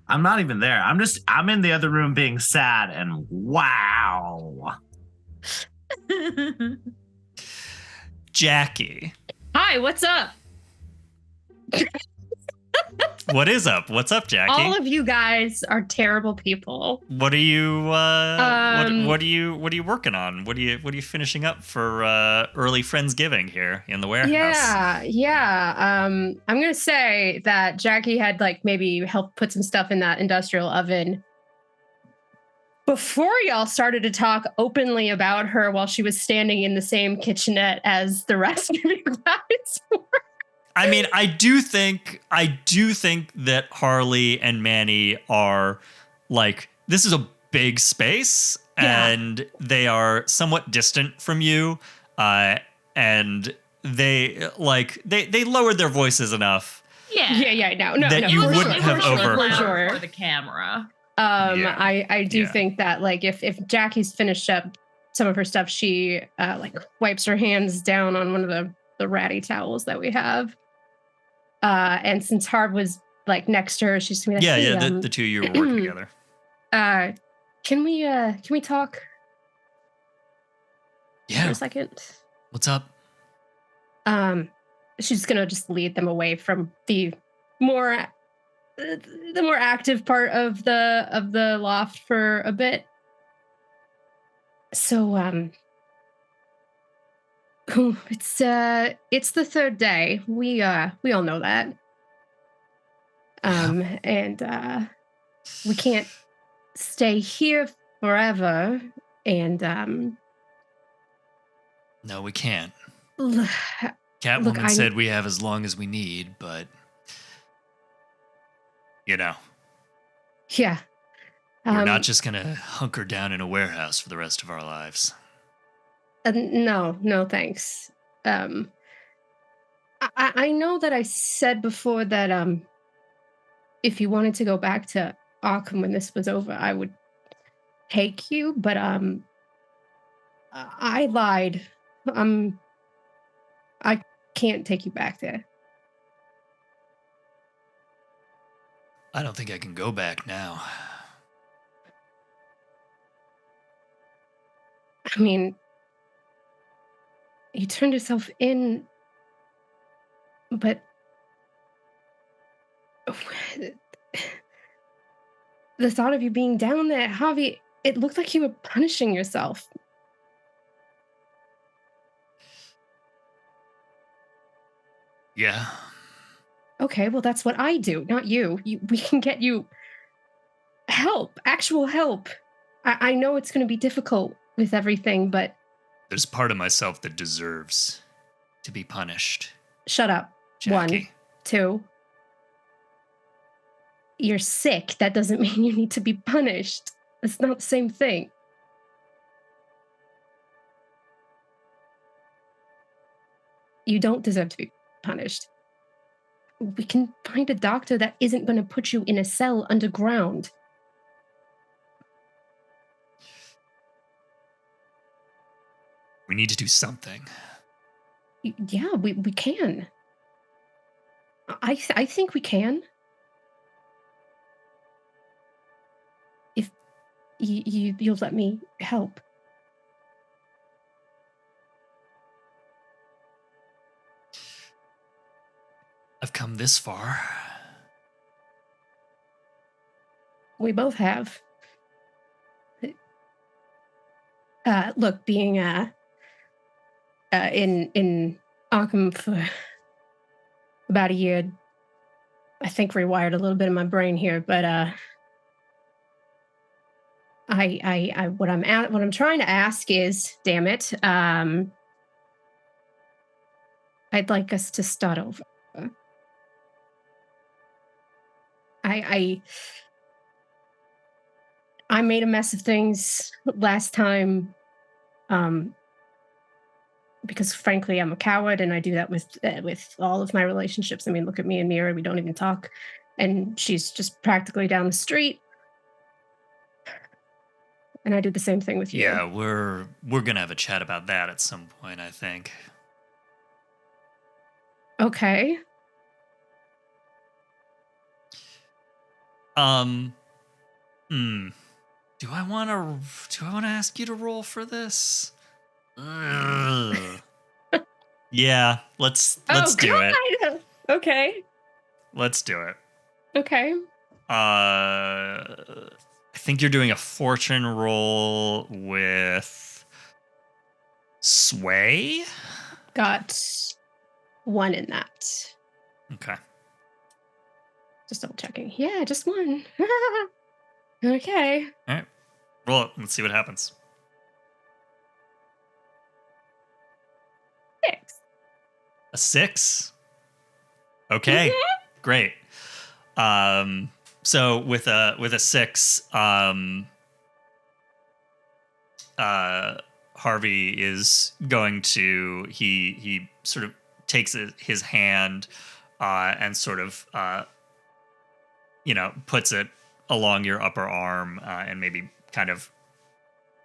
I'm not even there. I'm in the other room being sad and wow. Jacky. Hi, what's up? What is up? What's up, Jacky? All of you guys are terrible people. What are you what are you working on? What are you finishing up for early Friendsgiving here in the warehouse? Yeah. I'm gonna say that Jacky had maybe helped put some stuff in that industrial oven before y'all started to talk openly about her while she was standing in the same kitchenette as the rest of you guys were. I mean, I do think that Harley and Manny are this is a big space and they are somewhat distant from you. And they lowered their voices enough. Yeah. No. You wouldn't have for over sure. For the camera. Yeah. I do Yeah. think that like if Jackie's finished up some of her stuff, she like wipes her hands down on one of the ratty towels that we have. And since Harv was like next to her, she's gonna be like, Yeah, hey, the two of you were working together. Can we talk for Yeah. a second? What's up? She's gonna just lead them away from the more active part of the loft for a bit. So it's the third day. We all know that. And we can't stay here forever. And No, we can't. look, Catwoman said we have as long as we need, but you know, yeah. we're not just gonna hunker down in a warehouse for the rest of our lives. No, thanks. I know that I said before that if you wanted to go back to Arkham when this was over, I would take you, but I lied. I can't take you back there. I don't think I can go back now. I mean, you turned yourself in, but the thought of you being down there, Javi, it looked like you were punishing yourself. Yeah. Okay, well, that's what I do, not you. We can get you help, actual help. I know it's going to be difficult with everything, but... There's part of myself that deserves to be punished. Shut up. Jacky. 1, 2. You're sick. That doesn't mean you need to be punished. It's not the same thing. You don't deserve to be punished. We can find a doctor that isn't going to put you in a cell underground. We need to do something. Yeah, we can. I think we can. If you'll let me help. I've come this far. We both have. Look, being in Arkham for about a year, I think rewired a little bit of my brain here, but what I'm trying to ask is, damn it, I'd like us to start over. I made a mess of things last time, because frankly I'm a coward, and I do that with all of my relationships. I mean, look at me and Mira; we don't even talk, and she's just practically down the street. And I do the same thing with you. Yeah, we're gonna have a chat about that at some point, I think. Okay. Do I want to ask you to roll for this? Yeah, let's do it. Okay. Let's do it. Okay. I think you're doing a fortune roll with sway. Got 1 in that. Okay. Just double checking. Yeah, just 1. Okay. All right. Roll it. Let's see what happens. 6. A 6. Okay. Mm-hmm. Great. So with a 6, Harvey is going to he sort of takes his hand and sort of puts it along your upper arm and maybe kind of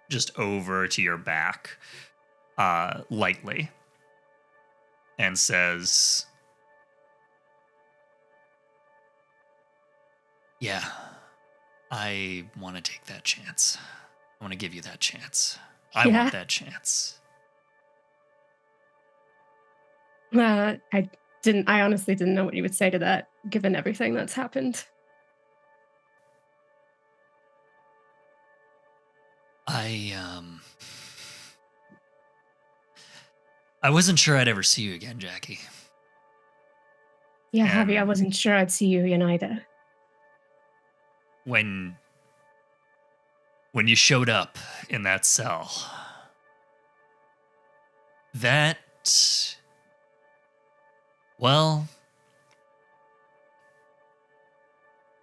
just over to your back lightly and says, "Yeah, I want to take that chance. I want to give you that chance. I want that chance." I honestly didn't know what you would say to that, given everything that's happened. I wasn't sure I'd ever see you again, Jacky. Yeah, Harvey, I wasn't sure I'd see you again either. When you showed up in that cell, well,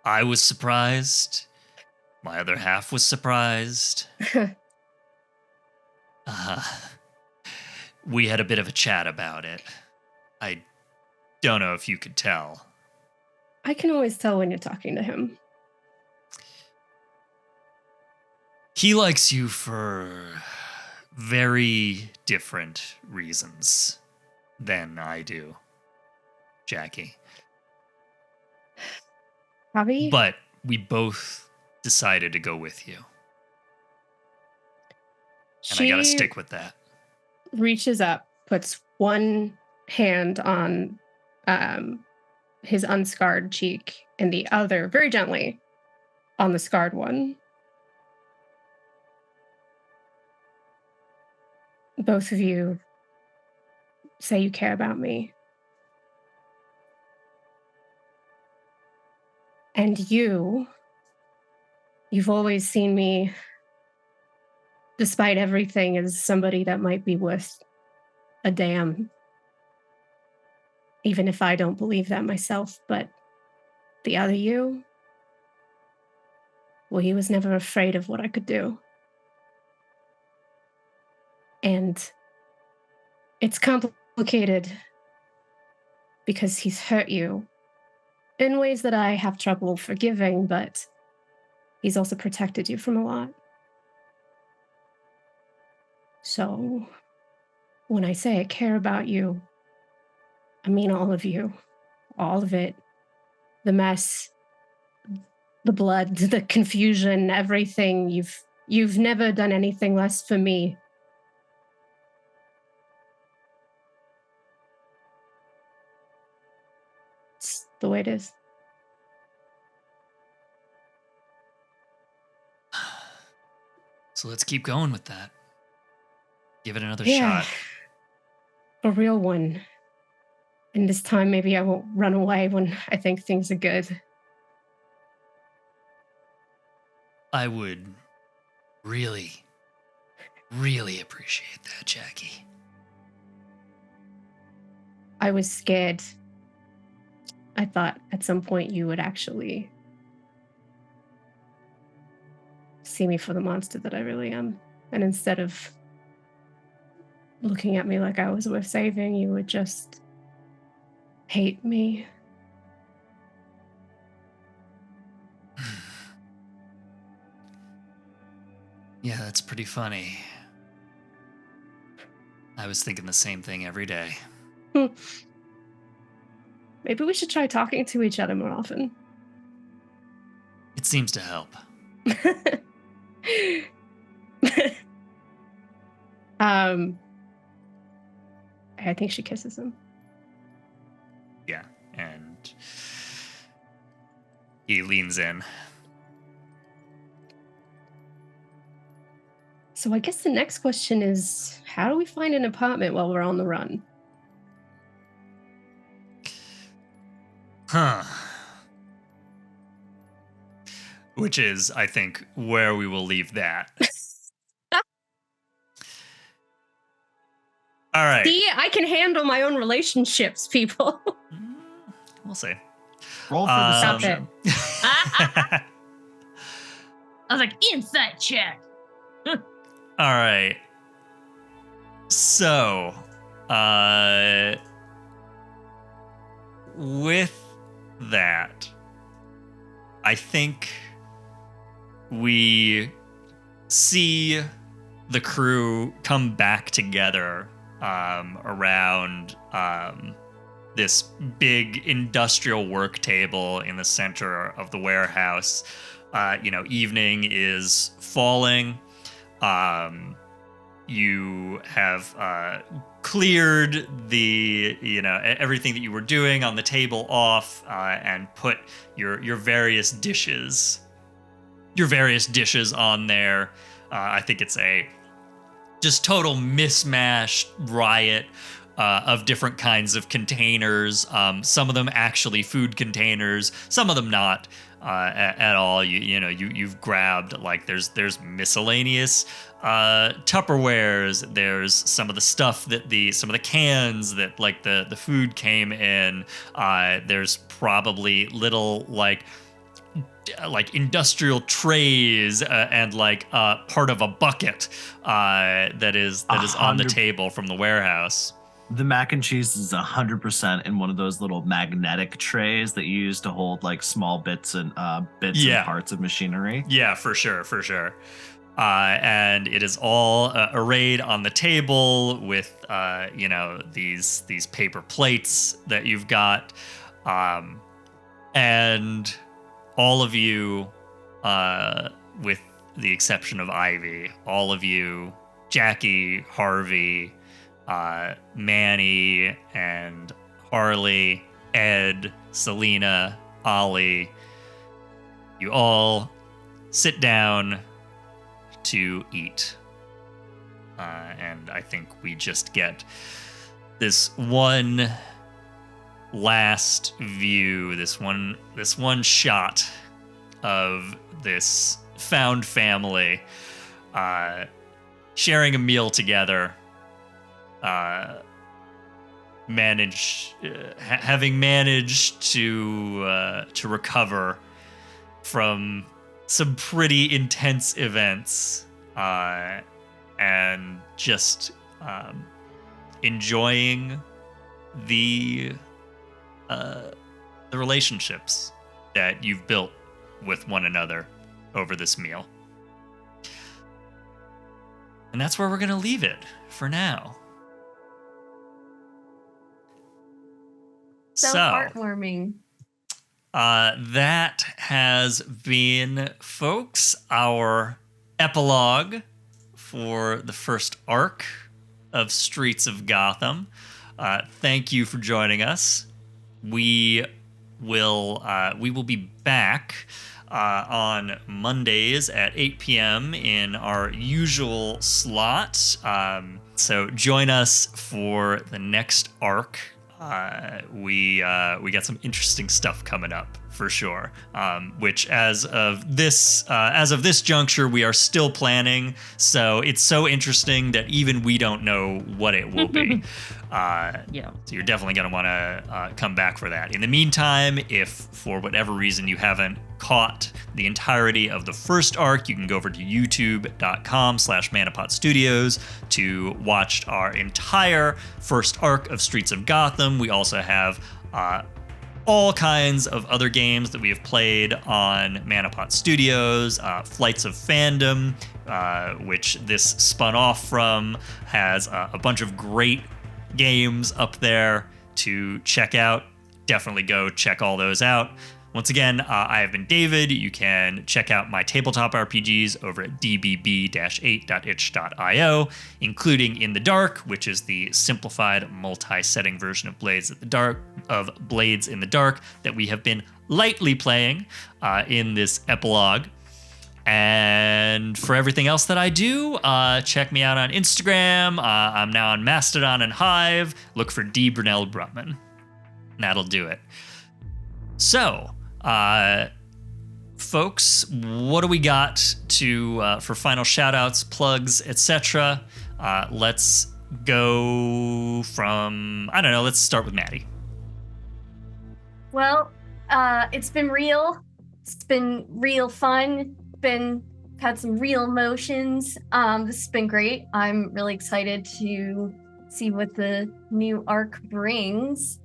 I was surprised. My other half was surprised. We had a bit of a chat about it. I don't know if you could tell. I can always tell when you're talking to him. He likes you for very different reasons than I do, Jacky. Harvey? But we both decided to go with you. And I gotta stick with that. Reaches up, puts one hand on his unscarred cheek and the other, very gently, on the scarred one. Both of you say you care about me. And you've always seen me, despite everything, as somebody that might be worth a damn. Even if I don't believe that myself, but the other you, well, he was never afraid of what I could do. And it's complicated because he's hurt you in ways that I have trouble forgiving, but he's also protected you from a lot. So when I say I care about you, I mean all of you, all of it, the mess, the blood, the confusion, everything. You've never done anything less for me. It's the way it is. So let's keep going with that. Give it another shot. A real one. And this time, maybe I won't run away when I think things are good. I would really, really appreciate that, Jacky. I was scared. I thought at some point you would actually see me for the monster that I really am. And instead of looking at me like I was worth saving, you would just hate me. Yeah, that's pretty funny. I was thinking the same thing every day. Maybe we should try talking to each other more often. It seems to help. I think she kisses him. Yeah, and he leans in. So I guess the next question is, how do we find an apartment while we're on the run? Huh. Which is, I think, where we will leave that. All right. See, I can handle my own relationships, people. We'll see. Roll for deception. I was like, insight check. All right. So, with that, I think we see the crew come back together around this big industrial work table in the center of the warehouse. Evening is falling. You have cleared the everything that you were doing on the table off and put your various dishes on there. I think it's a just total mismatched riot of different kinds of containers. Some of them actually food containers, some of them not at all. You've grabbed, like, there's miscellaneous Tupperwares. There's some of the stuff that some of the cans that like the food came in. There's probably little like industrial trays and part of a bucket that is on the table from the warehouse. The mac and cheese is 100% in one of those little magnetic trays that you use to hold like small bits and parts of machinery. Yeah, for sure. And it is all arrayed on the table with these paper plates that you've got, and all of you, with the exception of Ivy, all of you, Jacky, Harvey, Manny and Harley, Ed, Selena, Olly, you all sit down to eat. And I think we just get this one last view, this one shot of this found family sharing a meal together, having managed to recover from some pretty intense events, and just enjoying the relationships that you've built with one another over this meal. And that's where we're going to leave it for now. So heartwarming. That has been, folks, our epilogue for the first arc of Streets of Gotham. Thank you for joining us. We will be back on Mondays at 8 p.m. in our usual slot. So join us for the next arc. We got some interesting stuff coming up for sure. Which as of this juncture, we are still planning. So it's so interesting that even we don't know what it will be. Yeah. So you're definitely going to want to come back for that. In the meantime, if for whatever reason you haven't caught the entirety of the first arc, you can go over to youtube.com/ManaPot Studios to watch our entire first arc of Streets of Gotham. We also have all kinds of other games that we have played on ManaPot Studios. Flights of Fandom, which this spun off from, has a bunch of great games up there to check out. Definitely go check all those out. Once again, I have been David. You can check out my tabletop RPGs over at dbb-8.itch.io, including In the Dark, which is the simplified multi-setting version of Blades in the Dark that we have been lightly playing in this epilogue. And for everything else that I do, check me out on Instagram. I'm now on Mastodon and Hive. Look for D. Brunel Brutman. And that'll do it. So, folks, what do we got for final shout-outs, plugs, etc.? Let's go from, I don't know, let's start with Maddie. Well, it's been real. It's been real fun. Had some real emotions. This has been great. I'm really excited to see what the new arc brings.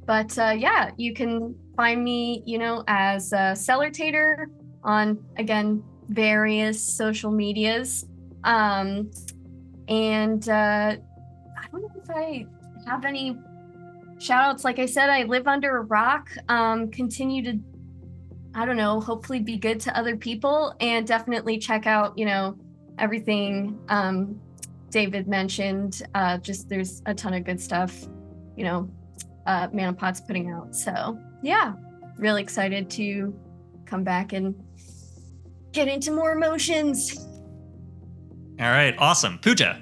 But yeah, you can find me, as Cellar Tater on, again, various social medias. And I don't know if I have any shout outs. Like I said, I live under a rock. Continue to, I don't know, hopefully be good to other people, and definitely check out, everything David mentioned. Just there's a ton of good stuff, ManaPot's putting out. So yeah, really excited to come back and get into more emotions. All right, awesome. Pooja.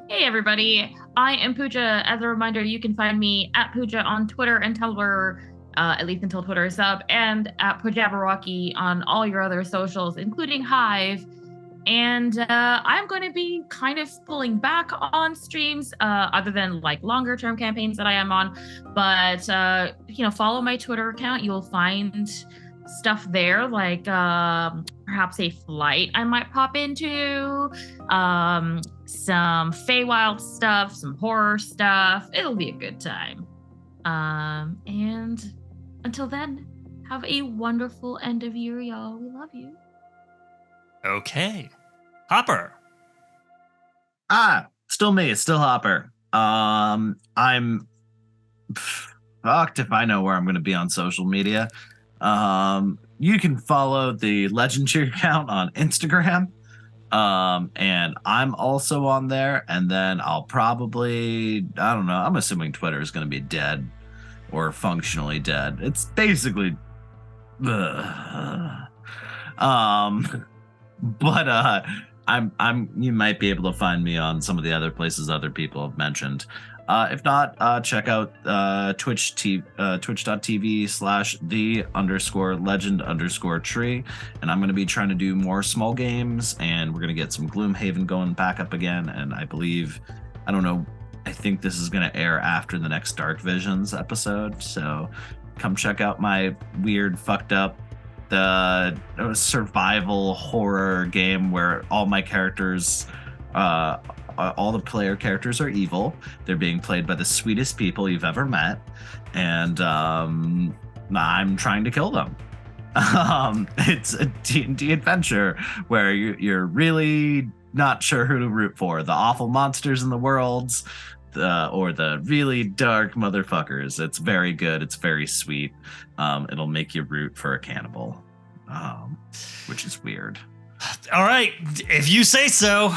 Hey everybody, I am Pooja. As a reminder, you can find me at Pooja on Twitter and Tumblr, at least until Twitter is up, and at Poojabaraki on all your other socials, including Hive. And I'm going to be kind of pulling back on streams, other than like longer term campaigns that I am on. But follow my Twitter account. You'll find stuff there, like perhaps a flight I might pop into, some Feywild stuff, some horror stuff. It'll be a good time. And until then, have a wonderful end of year, y'all. We love you. Okay. Hopper. Still me. It's still Hopper. I'm fucked if I know where I'm going to be on social media. You can follow the Legend Cheer account on Instagram. And I'm also on there. And then I'll probably, I don't know, I'm assuming Twitter is going to be dead or functionally dead. It's basically, but you might be able to find me on some of the other places other people have mentioned. If not, check out twitch.tv/the_legend_tree. And I'm going to be trying to do more small games, and we're going to get some Gloomhaven going back up again. And I think this is going to air after the next Dark Visions episode. So come check out my weird, fucked up survival horror game where all my characters, all the player characters are evil. They're being played by the sweetest people you've ever met, and I'm trying to kill them. It's a D&D adventure where you're really not sure who to root for, the awful monsters in the worlds, or the really dark motherfuckers. It's very good. It's very sweet. It'll make you root for a cannibal, which is weird. All right, if you say so.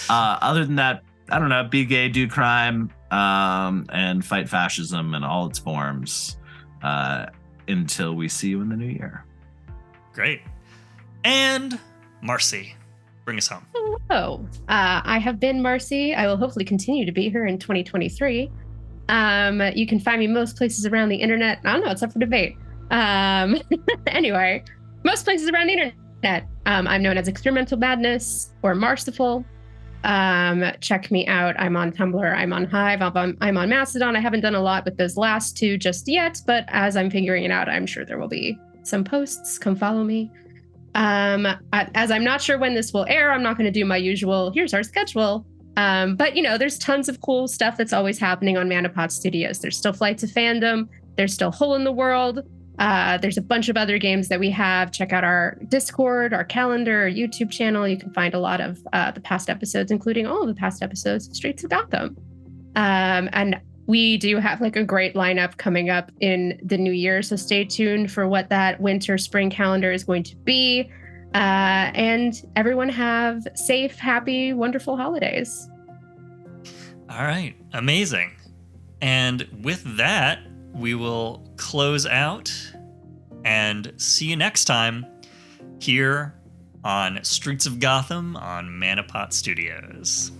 Other than that, I don't know, be gay, do crime, and fight fascism in all its forms, until we see you in the new year. Great. And Marcy, bring us home. Hello. I have been Marcy. I will hopefully continue to be here in 2023. You can find me most places around the internet. I don't know, it's up for debate. Anyway, most places around the internet. I'm known as Experimental Madness or Marciful. Check me out. I'm on Tumblr. I'm on Hive. I'm on Mastodon. I haven't done a lot with those last two just yet, but as I'm figuring it out, I'm sure there will be some posts. Come follow me. As I'm not sure when this will air, I'm not going to do my usual, here's our schedule. But there's tons of cool stuff that's always happening on ManaPot Studios. There's still Flight to Fandom. There's still Hole in the World. There's a bunch of other games that we have. Check out our Discord, our calendar, our YouTube channel. You can find a lot of the past episodes, including all of the past episodes of Streets of Gotham. And we do have a great lineup coming up in the new year. So stay tuned for what that winter spring calendar is going to be. And everyone have safe, happy, wonderful holidays. All right. Amazing. And with that, we will close out and see you next time here on Streets of Gotham on ManaPot Studios.